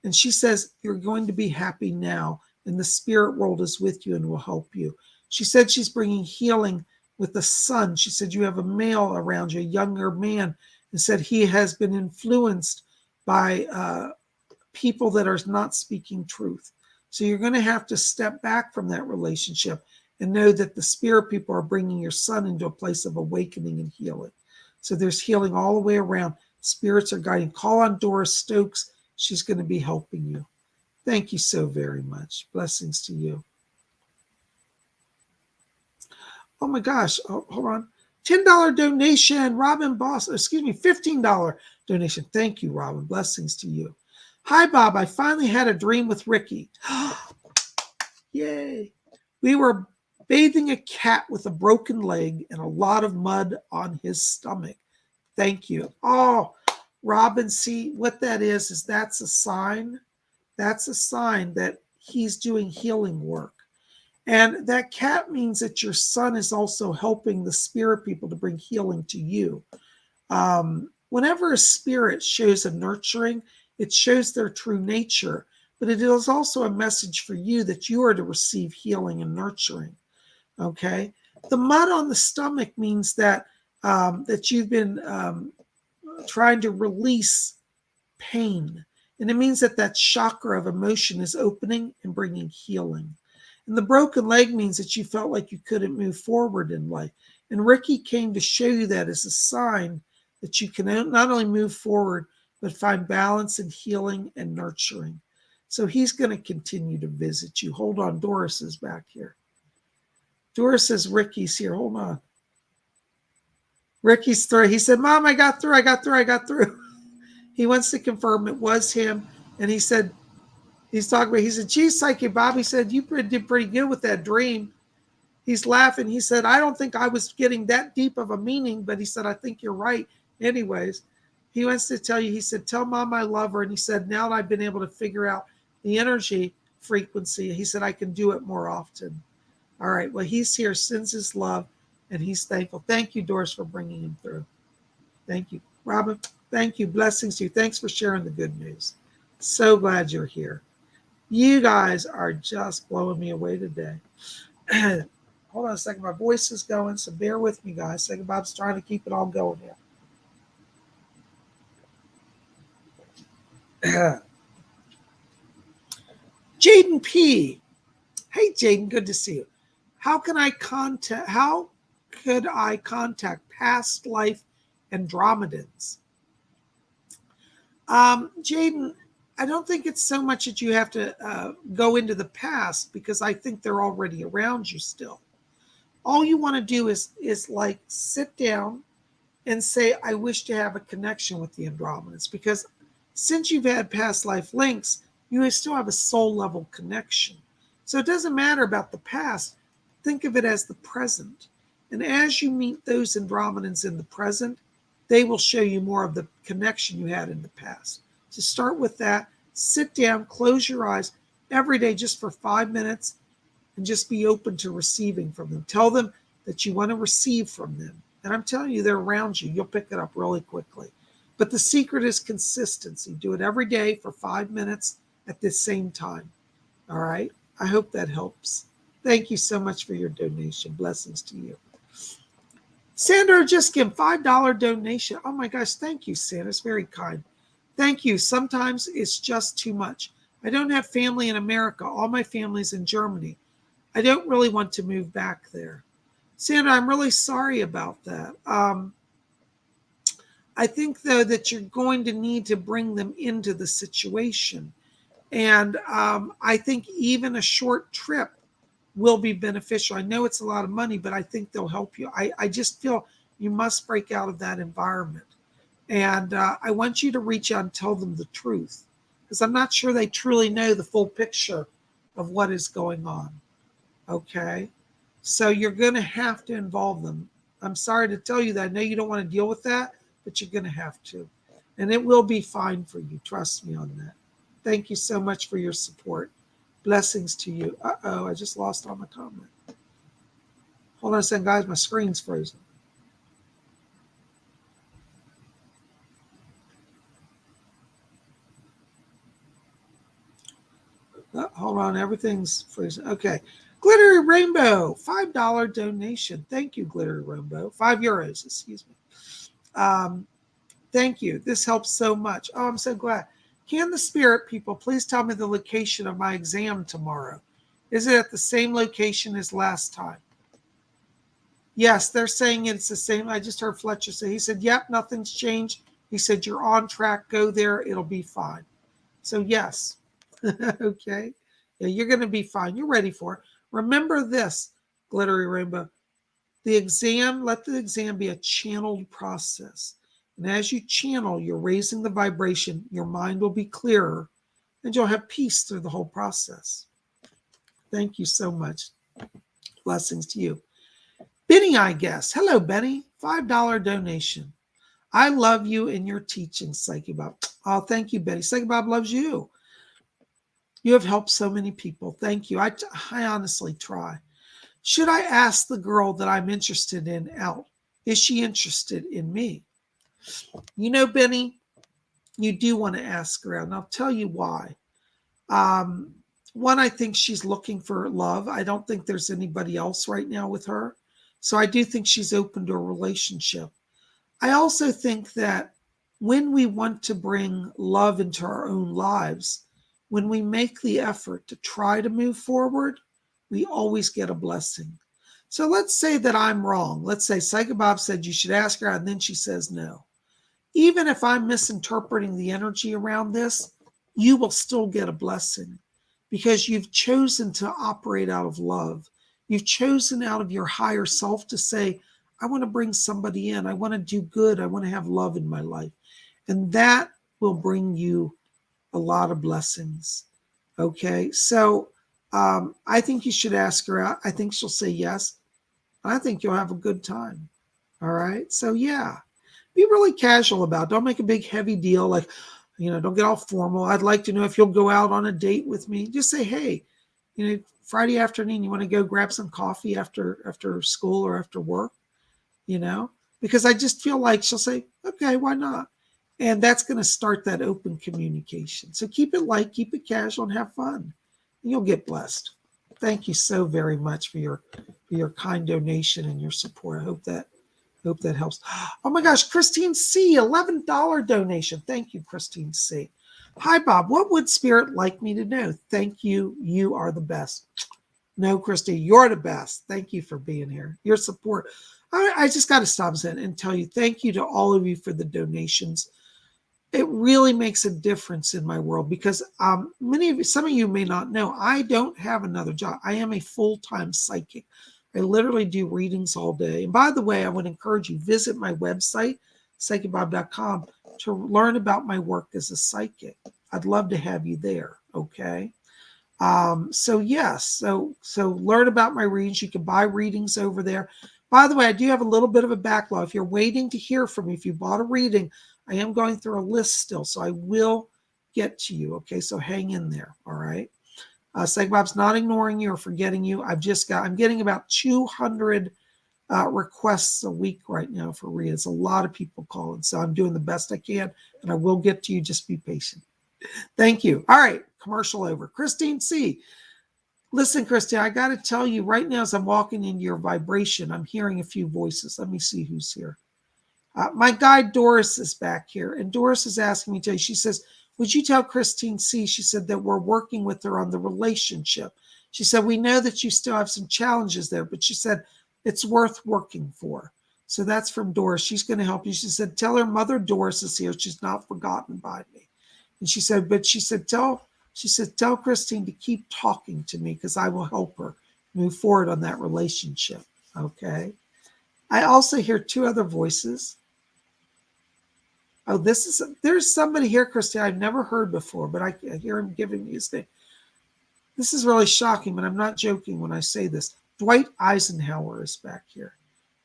And she says, you're going to be happy now. And the spirit world is with you and will help you. She said she's bringing healing with the son. She said, you have a male around you, a younger man, and said he has been influenced by people that are not speaking truth. So you're going to have to step back from that relationship and know that the spirit people are bringing your son into a place of awakening and healing. So there's healing all the way around. Spirits are guiding. Call on Doris Stokes. She's going to be helping you. Thank you so very much. Blessings to you. Oh my gosh. Oh, hold on. $10 donation. Robin Boss. Excuse me. $15 donation. Thank you, Robin. Blessings to you. Hi, Bob. I finally had a dream with Ricky. Yay. We were bathing a cat with a broken leg and a lot of mud on his stomach. Thank you. Oh, Robin, see what that is that's a sign. That's a sign that he's doing healing work. And that cat means that your son is also helping the spirit people to bring healing to you. Whenever a spirit shows a nurturing, it shows their true nature, but it is also a message for you that you are to receive healing and nurturing. Okay. The mud on the stomach means that that you've been trying to release pain, and it means that that chakra of emotion is opening and bringing healing. And the broken leg means that you felt like you couldn't move forward in life. And Ricky came to show you that as a sign that you can not only move forward, but find balance and healing and nurturing. So he's going to continue to visit you. Hold on, Doris is back here. Doris says Ricky's here. Hold on. Ricky's through. He said, Mom, I got through. He wants to confirm it was him. And he said, he said, geez, Psychic Bob, he said, you did pretty good with that dream. He's laughing. He said, I don't think I was getting that deep of a meaning, but he said, I think you're right. Anyways, he wants to tell you, he said, tell Mom I love her. And he said, now that I've been able to figure out the energy frequency, he said, I can do it more often. All right. Well, he's here, sends his love, and he's thankful. Thank you, Doris, for bringing him through. Thank you. Robin, thank you. Blessings to you. Thanks for sharing the good news. So glad you're here. You guys are just blowing me away today. Hold on a second. My voice is going, so bear with me, guys. Psychic Bob's trying to keep it all going here. Jaden P. Hey, Jaden, good to see you. How could I contact past life Andromedans? Jaden, I don't think it's so much that you have to go into the past, because I think they're already around you still. All you want to do is like sit down and say, I wish to have a connection with the Andromedans, because since you've had past life links, you still have a soul level connection. So it doesn't matter about the past. Think of it as the present. And as you meet those Andromedans in the present, they will show you more of the connection you had in the past. So start with that. Sit down, close your eyes every day just for 5 minutes, and just be open to receiving from them. Tell them that you want to receive from them. And I'm telling you, they're around you. You'll pick it up really quickly. But the secret is consistency. Do it every day for 5 minutes at the same time. All right? I hope that helps. Thank you so much for your donation. Blessings to you. Sandra just gave $5 donation. Oh my gosh, thank you, Sandra. It's very kind. Thank you. Sometimes it's just too much. I don't have family in America. All my family's in Germany. I don't really want to move back there. Sandra, I'm really sorry about that. I think, though, that you're going to need to bring them into the situation. And I think even a short trip will be beneficial. I know it's a lot of money, but I think they'll help you. I just feel you must break out of that environment. And I want you to reach out and tell them the truth, because I'm not sure they truly know the full picture of what is going on. Okay? So you're going to have to involve them. I'm sorry to tell you that. I know you don't want to deal with that, but you're going to have to. And it will be fine for you. Trust me on that. Thank you so much for your support. Blessings to you. Uh-oh, I just lost all my comment. Hold on a second, guys. My screen's frozen. Hold on, everything's frozen. Okay. Glittery Rainbow, $5 donation. Thank you, Glittery Rainbow. €5, excuse me. Thank you. This helps so much. Oh, I'm so glad. Can the spirit people please tell me the location of my exam tomorrow? Is it at the same location as last time? Yes, they're saying it's the same. I just heard Fletcher say, he said, yep, nothing's changed. He said, you're on track. Go there. It'll be fine. So yes. Okay. Yeah, you're going to be fine. You're ready for it. Remember this, Glittery Rainbow. The exam, let the exam be a channeled process. And as you channel, you're raising the vibration. Your mind will be clearer, and you'll have peace through the whole process. Thank you so much. Blessings to you. Benny, I guess. Hello, Benny. $5 donation. I love you and your teaching, Psychic Bob. Oh, thank you, Benny. Psychic Bob loves you. You have helped so many people. Thank you. I honestly try. Should I ask the girl that I'm interested in out? Is she interested in me? You know, Benny, you do want to ask her out, and I'll tell you why. Um, One, I think she's looking for love. I don't think there's anybody else right now with her. So I do think she's open to a relationship. I also think that when we want to bring love into our own lives, when we make the effort to try to move forward, we always get a blessing. So let's say that I'm wrong. Let's say Psychic Bob said you should ask her out, and then she says no. Even if I'm misinterpreting the energy around this, you will still get a blessing because you've chosen to operate out of love. You've chosen out of your higher self to say, I want to bring somebody in. I want to do good. I want to have love in my life. And that will bring you a lot of blessings. Okay. So I think you should ask her out. I think she'll say yes. I think you'll have a good time. All right. So, yeah, be really casual about it. Don't make a big, heavy deal. Like, don't get all formal. I'd like to know if you'll go out on a date with me. Just say, hey, Friday afternoon, you want to go grab some coffee after school or after work, because I just feel like she'll say, okay, why not? And that's going to start that open communication. So keep it light, keep it casual, and have fun. And you'll get blessed. Thank you so very much for your kind donation and your support. I hope that helps. Oh my gosh, Christine C, $11 donation. Thank you, Christine C. Hi, Bob. What would Spirit like me to know? Thank you. You are the best. No, Christy, you're the best. Thank you for being here. Your support. I just got to stop and tell you thank you to all of you for the donations. It really makes a difference in my world because some of you may not know, I don't have another job. I am a full-time psychic. I literally do readings all day. And by the way, I would encourage you, visit my website, PsychicBob.com, to learn about my work as a psychic. I'd love to have you there, okay? So yes, so learn about my readings. You can buy readings over there. By the way, I do have a little bit of a backlog. If you're waiting to hear from me, if you bought a reading, I am going through a list still, so I will get to you, okay? So hang in there, all right? Psychic Bob's not ignoring you or forgetting you. I'm getting about 200 requests a week right now for readings. A lot of people calling, so I'm doing the best I can, and I will get to you. Just be patient. Thank you. All right, commercial over. Christine C. Listen, Christine, I got to tell you right now as I'm walking into your vibration, I'm hearing a few voices. Let me see who's here. My guide Doris is back here, and Doris is asking me to tell you. She says, would you tell Christine C, she said, that we're working with her on the relationship. She said, we know that you still have some challenges there, but she said, it's worth working for. So that's from Doris. She's going to help you. She said, tell her Mother Doris is here. She's not forgotten by me. And she said, tell Christine to keep talking to me because I will help her move forward on that relationship. Okay. I also hear two other voices. Oh, there's somebody here, Christine, I've never heard before, but I hear him giving me his name. This is really shocking, but I'm not joking when I say this. Dwight Eisenhower is back here.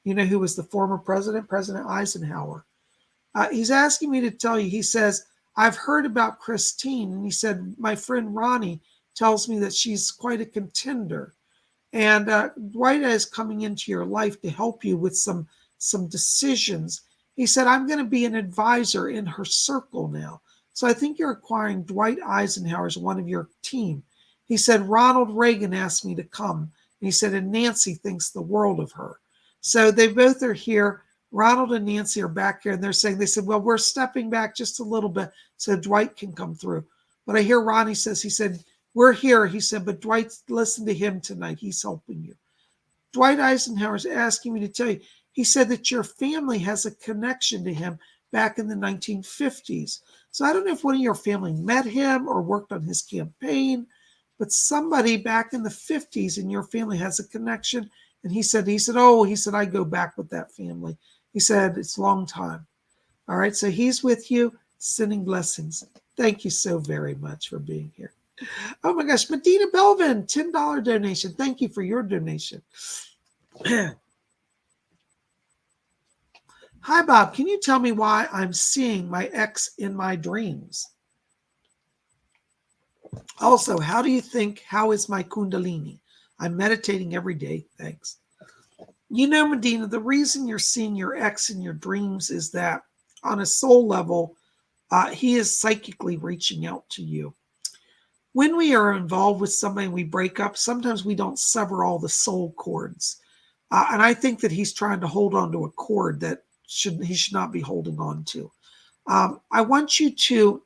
You know who was the former president, President Eisenhower. He's asking me to tell you, he says, I've heard about Christine, and he said, my friend Ronnie tells me that she's quite a contender. And Dwight is coming into your life to help you with some decisions. He said, I'm going to be an advisor in her circle now. So I think you're acquiring Dwight Eisenhower as one of your team. He said, Ronald Reagan asked me to come. And he said, and Nancy thinks the world of her. So they both are here. Ronald and Nancy are back here, and they said, well, we're stepping back just a little bit so Dwight can come through. But I hear Ronnie he said, we're here. He said, but Dwight, listen to him tonight. He's helping you. Dwight Eisenhower is asking me to tell you, he said that your family has a connection to him back in the 1950s. So I don't know if one of your family met him or worked on his campaign, but somebody back in the 50s in your family has a connection. And he said, I go back with that family. He said, it's a long time. All right, so he's with you, sending blessings. Thank you so very much for being here. Oh my gosh, Medina Belvin, $10 donation. Thank you for your donation. Hi, Bob. Can you tell me why I'm seeing my ex in my dreams? Also, how do you think, how is my Kundalini? I'm meditating every day. Thanks. You know, Medina, the reason you're seeing your ex in your dreams is that on a soul level, he is psychically reaching out to you. When we are involved with somebody and we break up, sometimes we don't sever all the soul cords. And I think that he's trying to hold on to a cord that he should not be holding on to. I want you to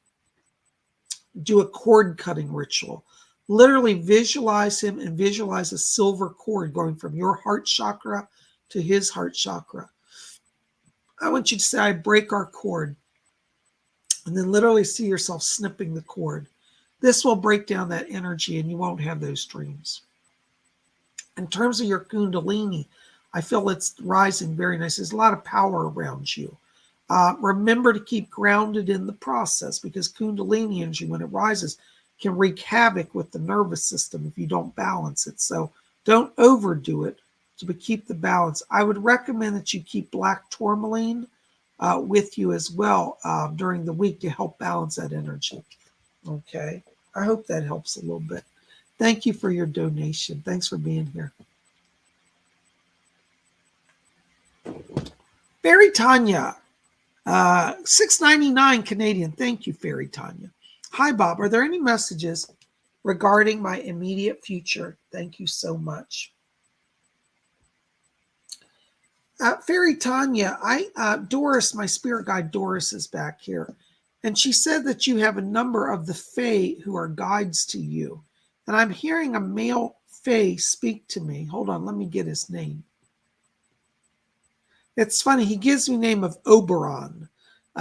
do a cord cutting ritual. Literally visualize him and visualize a silver cord going from your heart chakra to his heart chakra. I want you to say, I break our cord. And then literally see yourself snipping the cord. This will break down that energy and you won't have those dreams. In terms of your Kundalini, I feel it's rising very nice. There's a lot of power around you. Remember to keep grounded in the process because Kundalini energy, when it rises, can wreak havoc with the nervous system if you don't balance it. So don't overdo it, but keep the balance. I would recommend that you keep black tourmaline with you as well during the week to help balance that energy. Okay. I hope that helps a little bit. Thank you for your donation. Thanks for being here. Fairy Tanya, $6.99 Canadian. Thank you, Fairy Tanya. Hi, Bob. Are there any messages regarding my immediate future? Thank you so much. Fairy Tanya, Doris, my spirit guide Doris is back here. And she said that you have a number of the Fae who are guides to you. And I'm hearing a male Fae speak to me. Hold on, let me get his name. It's funny, he gives me the name of Oberon.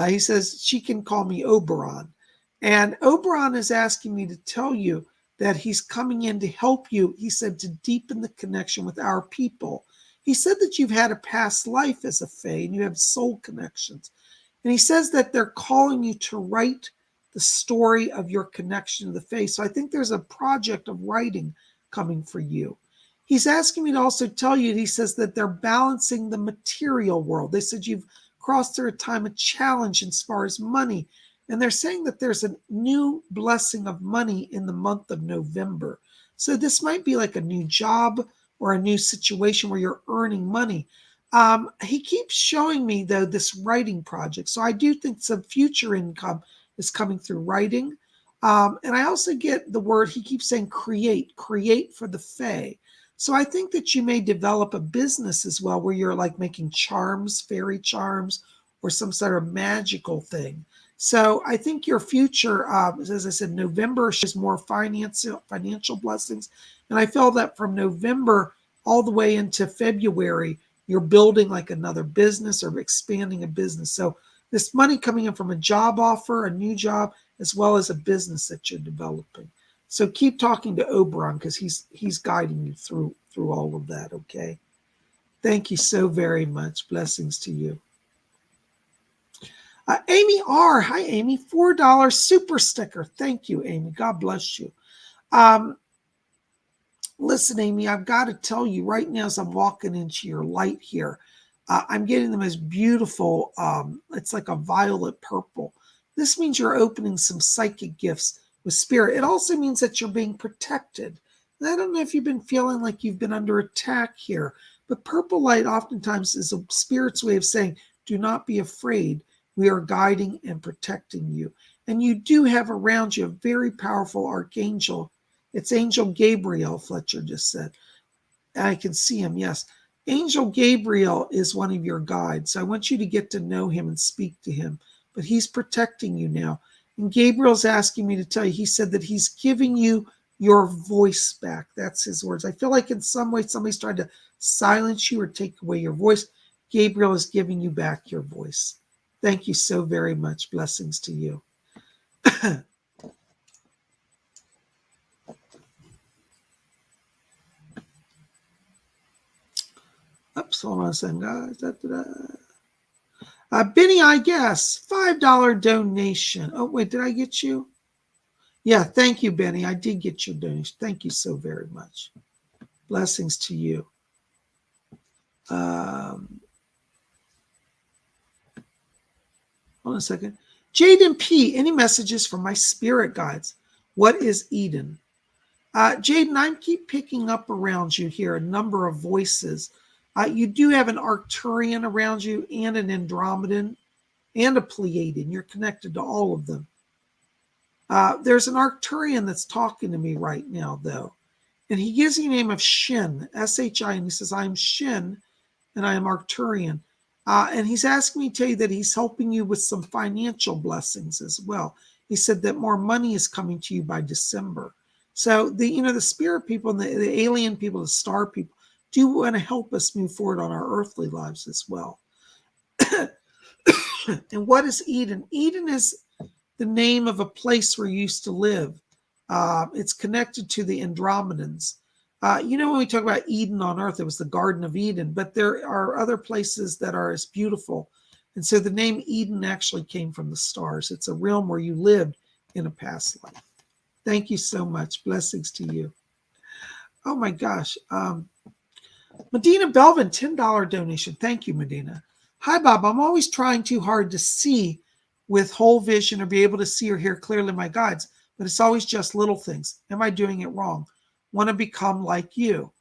He says she can call me Oberon. And Oberon is asking me to tell you that he's coming in to help you. He said to deepen the connection with our people. He said that you've had a past life as a Fae and you have soul connections. And he says that they're calling you to write the story of your connection to the Fae. So I think there's a project of writing coming for you. He's asking me to also tell you, he says that they're balancing the material world. They said you've crossed through a time of challenge as far as money. And they're saying that there's a new blessing of money in the month of November. So this might be like a new job or a new situation where you're earning money. He keeps showing me, though, this writing project. So I do think some future income is coming through writing. And I also get the word, he keeps saying create for the Fae. So I think that you may develop a business as well where you're like making charms, fairy charms, or some sort of magical thing. So I think your future, as I said, November shows more financial blessings. And I feel that from November all the way into February, you're building like another business or expanding a business. So this money coming in from a job offer, a new job, as well as a business that you're developing. So keep talking to Oberon because he's guiding you through all of that, okay? Thank you so very much. Blessings to you. Amy R. Hi, Amy. $4 super sticker. Thank you, Amy. God bless you. Listen, Amy, I've got to tell you right now as I'm walking into your light here, I'm getting the most beautiful, it's like a violet purple. This means you're opening some psychic gifts with spirit. It also means that you're being protected. And I don't know if you've been feeling like you've been under attack here, but purple light oftentimes is a spirit's way of saying, do not be afraid. We are guiding and protecting you. And you do have around you a very powerful archangel. It's Angel Gabriel, Fletcher just said. I can see him, yes. Angel Gabriel is one of your guides. So I want you to get to know him and speak to him. But he's protecting you now. And Gabriel's asking me to tell you, he said that he's giving you your voice back. That's his words. I feel like in some way somebody's trying to silence you or take away your voice. Gabriel is giving you back your voice. Thank you so very much. Blessings to you. Oops, hold on a second, guys. Benny, I guess, $5 donation. Oh, wait, did I get you? Yeah, thank you, Benny. I did get your donation. Thank you so very much. Blessings to you. Hold on a second. Jaden P., any messages from my spirit guides? What is Eden? Jaden, I keep picking up around you here a number of voices. You do have an Arcturian around you and an Andromedan and a Pleiadian. You're connected to all of them. There's an Arcturian that's talking to me right now, though. And he gives you the name of Shin, S-H-I, and he says, I'm Shin, and I am Arcturian. And he's asking me to tell you that he's helping you with some financial blessings as well. He said that more money is coming to you by December. So the spirit people and the alien people, the star people, do want to help us move forward on our earthly lives as well. And what is Eden? Eden is the name of a place where you used to live. It's connected to the Andromedans. When we talk about Eden on earth, it was the Garden of Eden, but there are other places that are as beautiful. And so the name Eden actually came from the stars. It's a realm where you lived in a past life. Thank you so much. Blessings to you. Oh my gosh. Medina Belvin, $10 donation. Thank you, Medina. Hi, Bob. I'm always trying too hard to see with whole vision or be able to see or hear clearly my guides, but it's always just little things. Am I doing it wrong? Want to become like you?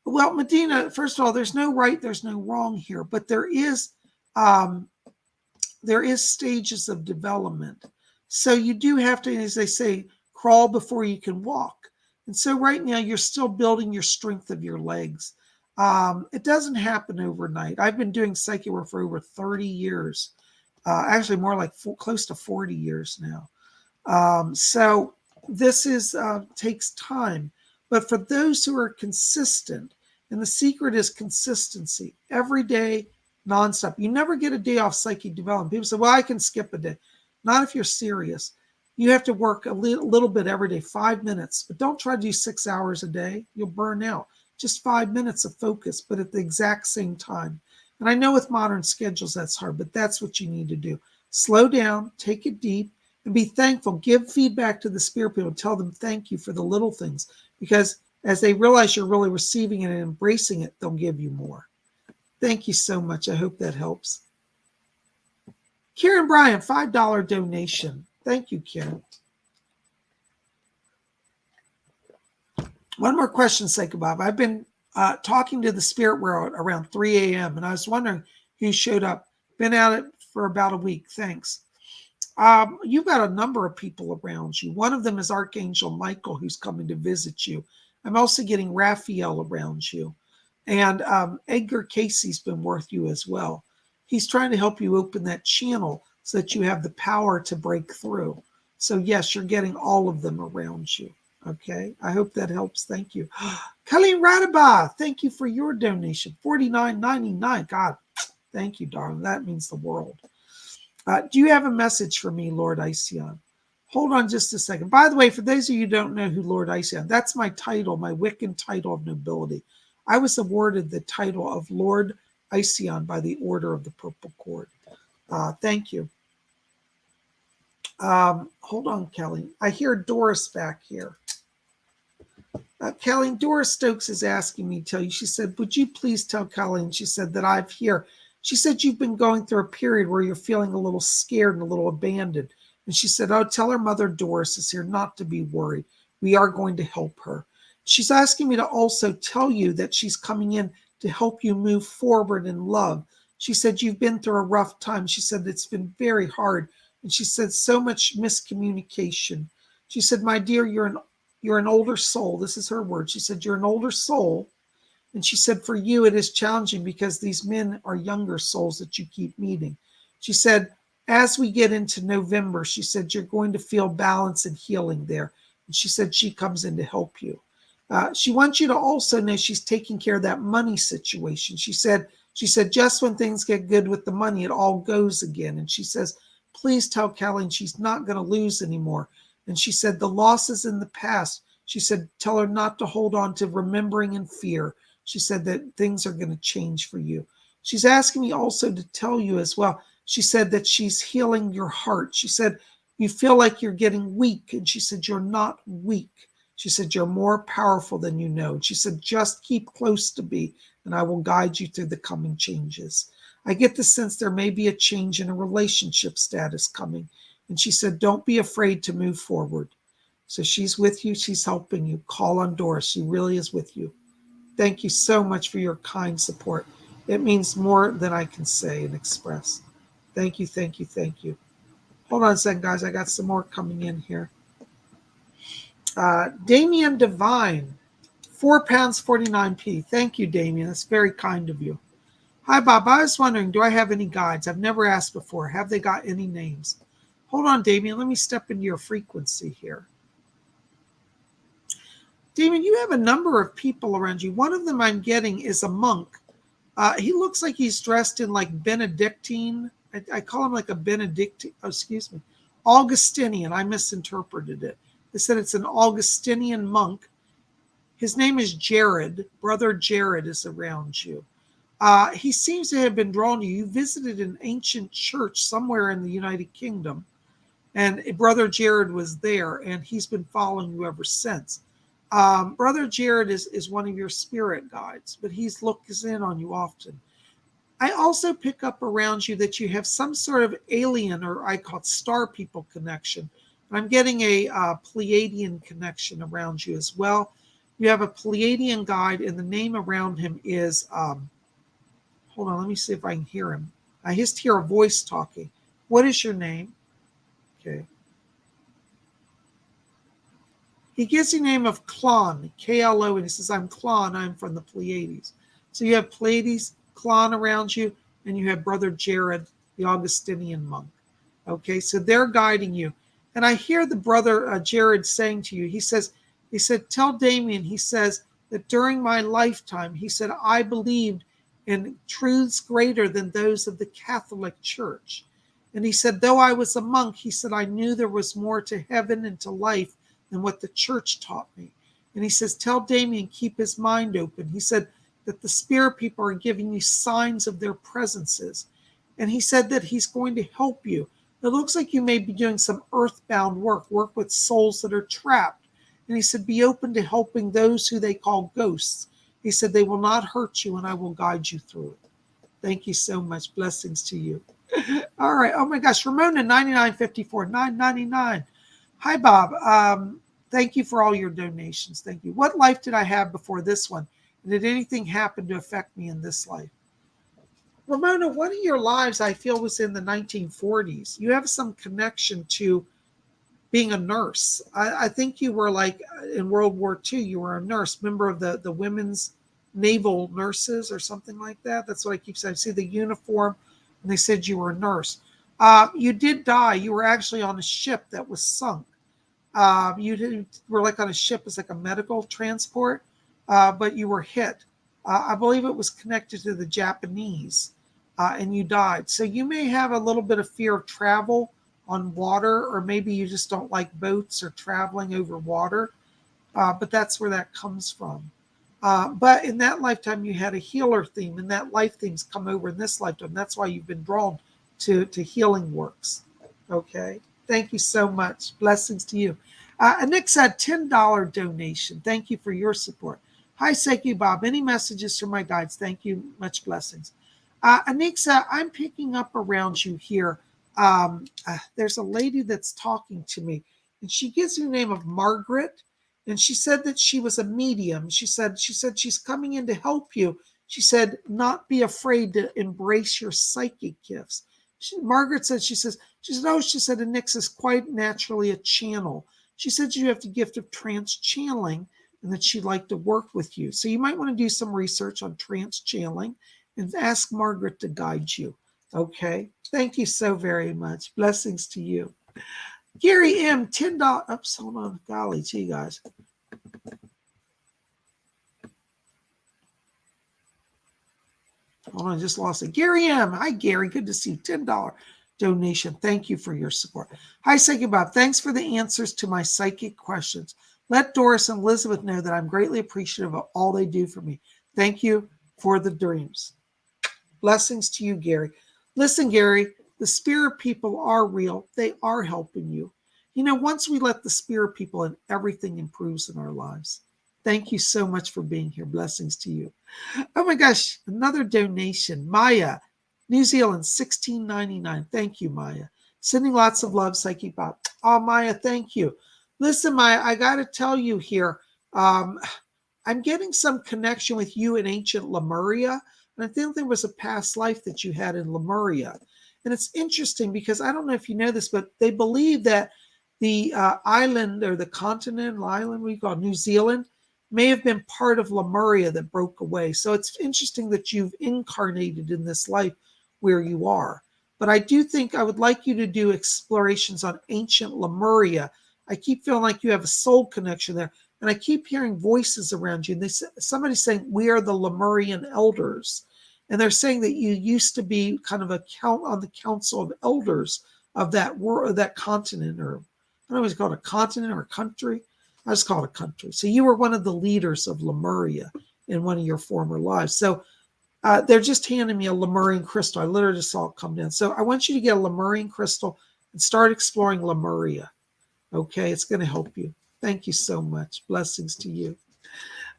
Well, Medina, first of all, there's no right, there's no wrong here, but there is stages of development. So you do have to, as they say, crawl before you can walk. And so right now you're still building your strength of your legs. It doesn't happen overnight. I've been doing psychic work for over 30 years, actually more like close to 40 years now. So this takes time. But for those who are consistent, and the secret is consistency, every day, nonstop. You never get a day off psychic development. People say, well, I can skip a day. Not if you're serious. You have to work a little bit every day, 5 minutes. But don't try to do 6 hours a day. You'll burn out. Just 5 minutes of focus, but at the exact same time. And I know with modern schedules that's hard, but that's what you need to do. Slow down, take it deep, and be thankful. Give feedback to the spirit people. Tell them thank you for the little things. Because as they realize you're really receiving it and embracing it, they'll give you more. Thank you so much. I hope that helps. Karen Bryan, $5 donation. Thank you, Karen. One more question, Psychic Bob. I've been talking to the spirit world around 3 a.m. and I was wondering who showed up. Been at it for about a week. Thanks. You've got a number of people around you. One of them is Archangel Michael, who's coming to visit you. I'm also getting Raphael around you. And Edgar Casey's been with you as well. He's trying to help you open that channel so that you have the power to break through. So yes, you're getting all of them around you. Okay, I hope that helps. Thank you. Colleen Radaba, thank you for your donation. $49.99. God, thank you, darling. That means the world. Do you have a message for me, Lord Ision? Hold on just a second. By the way, for those of you who don't know who Lord Ision, that's my title, my Wiccan title of nobility. I was awarded the title of Lord Ision by the Order of the Purple Cord. Thank you. Hold on, Kelly. I hear Doris back here. Kelly, Doris Stokes is asking me to tell you. She said, would you please tell Kelly? And she said that I'm here. She said you've been going through a period where you're feeling a little scared and a little abandoned. And she said, oh, tell her mother Doris is here not to be worried. We are going to help her. She's asking me to also tell you that she's coming in to help you move forward in love. She said you've been through a rough time. She said it's been very hard. And she said so much miscommunication. She said, my dear, you're an older soul. This is her word. She said, you're an older soul. And she said, for you, it is challenging because these men are younger souls that you keep meeting. She said, as we get into November, she said, you're going to feel balance and healing there. And she said, she comes in to help you. She wants you to also know she's taking care of that money situation. She said, just when things get good with the money, it all goes again. And she says, please tell Kelly she's not going to lose anymore. And she said, the losses in the past, she said, tell her not to hold on to remembering and fear. She said that things are going to change for you. She's asking me also to tell you as well. She said that she's healing your heart. She said, you feel like you're getting weak. And she said, you're not weak. She said, you're more powerful than you know. And she said, just keep close to me and I will guide you through the coming changes. I get the sense there may be a change in a relationship status coming. And she said, don't be afraid to move forward. So she's with you. She's helping you. Call on Doris. She really is with you. Thank you so much for your kind support. It means more than I can say and express. Thank you, thank you, thank you. Hold on a second, guys. I got some more coming in here. Damien Devine, £4 49p. Thank you, Damien. That's very kind of you. Hi, Bob. I was wondering, do I have any guides? I've never asked before. Have they got any names? Hold on, Damien. Let me step into your frequency here. Damien, you have a number of people around you. One of them I'm getting is a monk. He looks like he's dressed in like Benedictine. I call him like a Benedictine. Oh, excuse me. Augustinian. I misinterpreted it. They said it's an Augustinian monk. His name is Jared. Brother Jared is around you. He seems to have been drawn to you. You visited an ancient church somewhere in the United Kingdom, and Brother Jared was there, and he's been following you ever since. Brother Jared is one of your spirit guides, but he's looks in on you often. I also pick up around you that you have some sort of alien, or I call it star people connection. I'm getting a Pleiadian connection around you as well. You have a Pleiadian guide, and the name around him is, hold on, let me see if I can hear him. I just hear a voice talking. What is your name? Okay. He gives you the name of Klon, K-L-O, and he says, I'm Klon, I'm from the Pleiades. So you have Pleiades, Klon around you, and you have Brother Jared, the Augustinian monk. Okay, so they're guiding you. And I hear the Brother Jared saying to you, he said, tell Damien, he says, that during my lifetime, he said, I believed in truths greater than those of the Catholic Church. And he said, though I was a monk, he said, I knew there was more to heaven and to life than what the church taught me. And he says, tell Damien, keep his mind open. He said that the spirit people are giving you signs of their presences. And he said that he's going to help you. It looks like you may be doing some earthbound work with souls that are trapped. And he said, be open to helping those who they call ghosts. He said, they will not hurt you and I will guide you through it. Thank you so much. Blessings to you. All right. Oh my gosh. Ramona 9954, 999. Hi, Bob. Thank you for all your donations. Thank you. What life did I have before this one? And did anything happen to affect me in this life? Ramona, one of your lives I feel was in the 1940s. You have some connection to being a nurse. I think you were like in World War II, you were a nurse, member of the women's naval nurses or something like that. That's what I keep saying. I see the uniform and they said you were a nurse. You did die. You were actually on a ship that was sunk. You were like on a ship as like a medical transport, but you were hit. I believe it was connected to the Japanese, and you died. So you may have a little bit of fear of travel on water, or maybe you just don't like boats or traveling over water, but that's where that comes from. But in that lifetime, you had a healer theme, and that life theme's come over in this lifetime. That's why you've been drawn to healing works. Okay. Thank you so much. Blessings to you. Anixa, $10 donation. Thank you for your support. Hi, Psychic Bob. Any messages from my guides? Thank you. Much blessings. Anixa, I'm picking up around you here. There's a lady that's talking to me, and she gives me the name of Margaret, and she said that she was a medium. She said she's coming in to help you. She said, not be afraid to embrace your psychic gifts. Margaret said, she said, Anixa is quite naturally a channel. She said you have the gift of trance channeling and that she'd like to work with you. So you might want to do some research on trance channeling and ask Margaret to guide you. Okay. Thank you so very much. Blessings to you. Gary M, $10. Oops, hold on. Golly gee, guys. Hold on, I just lost it. Gary M. Hi, Gary. Good to see you. $10 donation. Thank you for your support. Hi, Psychic Bob. Thanks for the answers to my psychic questions. Let Doris and Elizabeth know that I'm greatly appreciative of all they do for me. Thank you for the dreams. Blessings to you, Gary. Listen, Gary, the spirit people are real. They are helping you. You know, once we let the spirit people in, everything improves in our lives. Thank you so much for being here. Blessings to you. Oh my gosh, another donation. Maya, New Zealand, $16.99. Thank you, Maya. Sending lots of love, Psychic Bob. Oh, Maya, thank you. Listen, I got to tell you here, um, I'm getting some connection with you in ancient Lemuria. And I think there was a past life that you had in Lemuria. And it's interesting because I don't know if you know this, but they believe that the island or the continental island we call New Zealand may have been part of Lemuria that broke away. So it's interesting that you've incarnated in this life where you are. But I do think I would like you to do explorations on ancient Lemuria. I keep feeling like you have a soul connection there. And I keep hearing voices around you. And somebody's saying, we are the Lemurian elders. And they're saying that you used to be kind of on the council of elders of that world, that continent, or I don't know if it's called a continent or a country. I just call it a country. So you were one of the leaders of Lemuria in one of your former lives. So they're just handing me a Lemurian crystal. I literally just saw it come down. So I want you to get a Lemurian crystal and start exploring Lemuria. Okay, it's going to help you. Thank you so much. Blessings to you.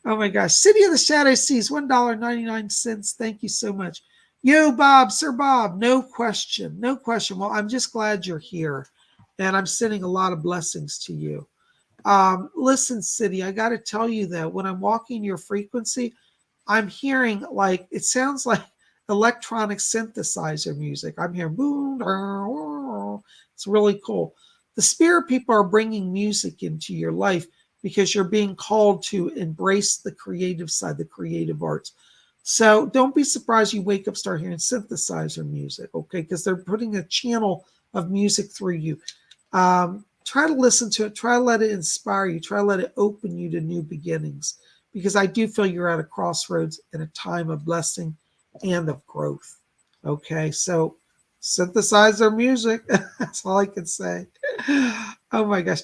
Oh my gosh. City of the Shadow Seas, $1.99. Thank you so much. Yo, Bob, Sir Bob, no question. No question. Well, I'm just glad you're here. And I'm sending a lot of blessings to you. Listen, City, I got to tell you that when I'm walking your frequency, I'm hearing it sounds like electronic synthesizer music. I'm hearing boom. It's really cool. The spirit people are bringing music into your life because you're being called to embrace the creative side, the creative arts. So don't be surprised you wake up, start hearing synthesizer music, okay? Because they're putting a channel of music through you. Try to listen to it. Try to let it inspire you. Try to let it open you to new beginnings. Because I do feel you're at a crossroads in a time of blessing and of growth. Okay, so synthesizer music. That's all I can say. Oh my gosh.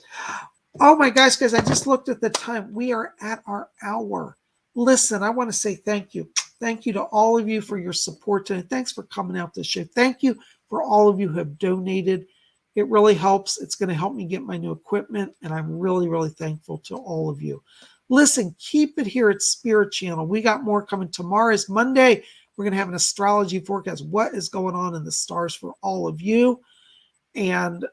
Oh my gosh, guys, I just looked at the time. We are at our hour. Listen, I want to say thank you. Thank you to all of you for your support today. Thanks for coming out to the show. Thank you for all of you who have donated. It really helps. It's going to help me get my new equipment, and I'm really, really thankful to all of you. Listen, keep it here at Spirit Channel. We got more coming. Tomorrow is Monday. We're going to have an astrology forecast. What is going on in the stars for all of you? And,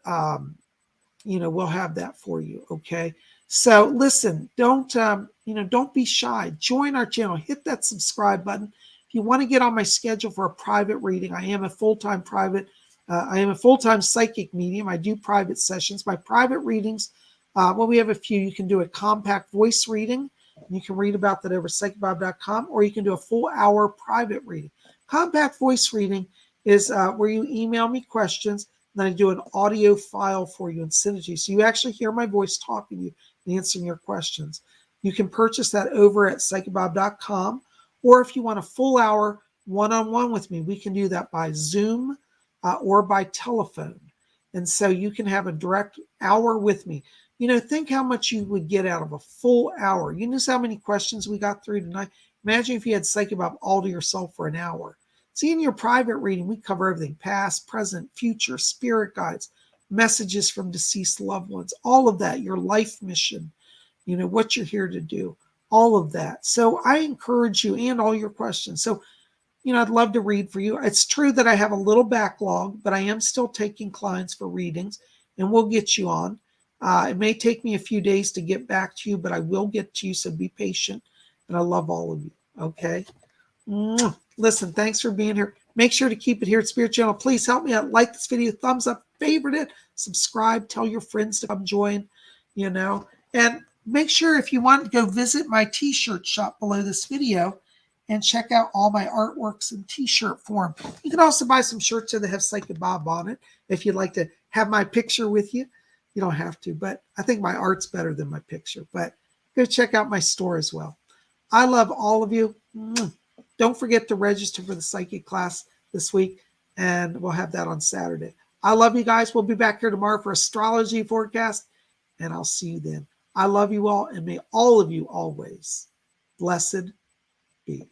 we'll have that for you. Okay. So listen, don't be shy. Join our channel. Hit that subscribe button. If you want to get on my schedule for a private reading, I am a full-time psychic medium. I do private sessions. My private readings, we have a few. You can do a compact voice reading. You can read about that over PsychicBob.com, or you can do a full hour private reading. Compact voice reading is where you email me questions, and then I do an audio file for you and send it to you. So you actually hear my voice talking to you and answering your questions. You can purchase that over at PsychicBob.com, or if you want a full hour one-on-one with me, we can do that by Zoom or by telephone. And so you can have a direct hour with me. Think how much you would get out of a full hour. You notice how many questions we got through tonight? Imagine if you had PsychicBob all to yourself for an hour. See, in your private reading, we cover everything: past, present, future, spirit guides, messages from deceased loved ones, all of that, your life mission, what you're here to do, all of that. So I encourage you, and all your questions. So, I'd love to read for you. It's true that I have a little backlog, but I am still taking clients for readings, and we'll get you on. It may take me a few days to get back to you, but I will get to you, so be patient. And I love all of you, okay? Listen, thanks for being here. Make sure to keep it here at Spirit Channel. Please help me out. Like this video, thumbs up, favorite it, subscribe, tell your friends to come join, And make sure, if you want, go visit my t-shirt shop below this video and check out all my artworks in t-shirt form. You can also buy some shirts that have Psychic Bob on it if you'd like to have my picture with you. You don't have to, but I think my art's better than my picture. But go check out my store as well. I love all of you. Don't forget to register for the psychic class this week, and we'll have that on Saturday. I love you guys. We'll be back here tomorrow for astrology forecast, and I'll see you then. I love you all, and may all of you always blessed be.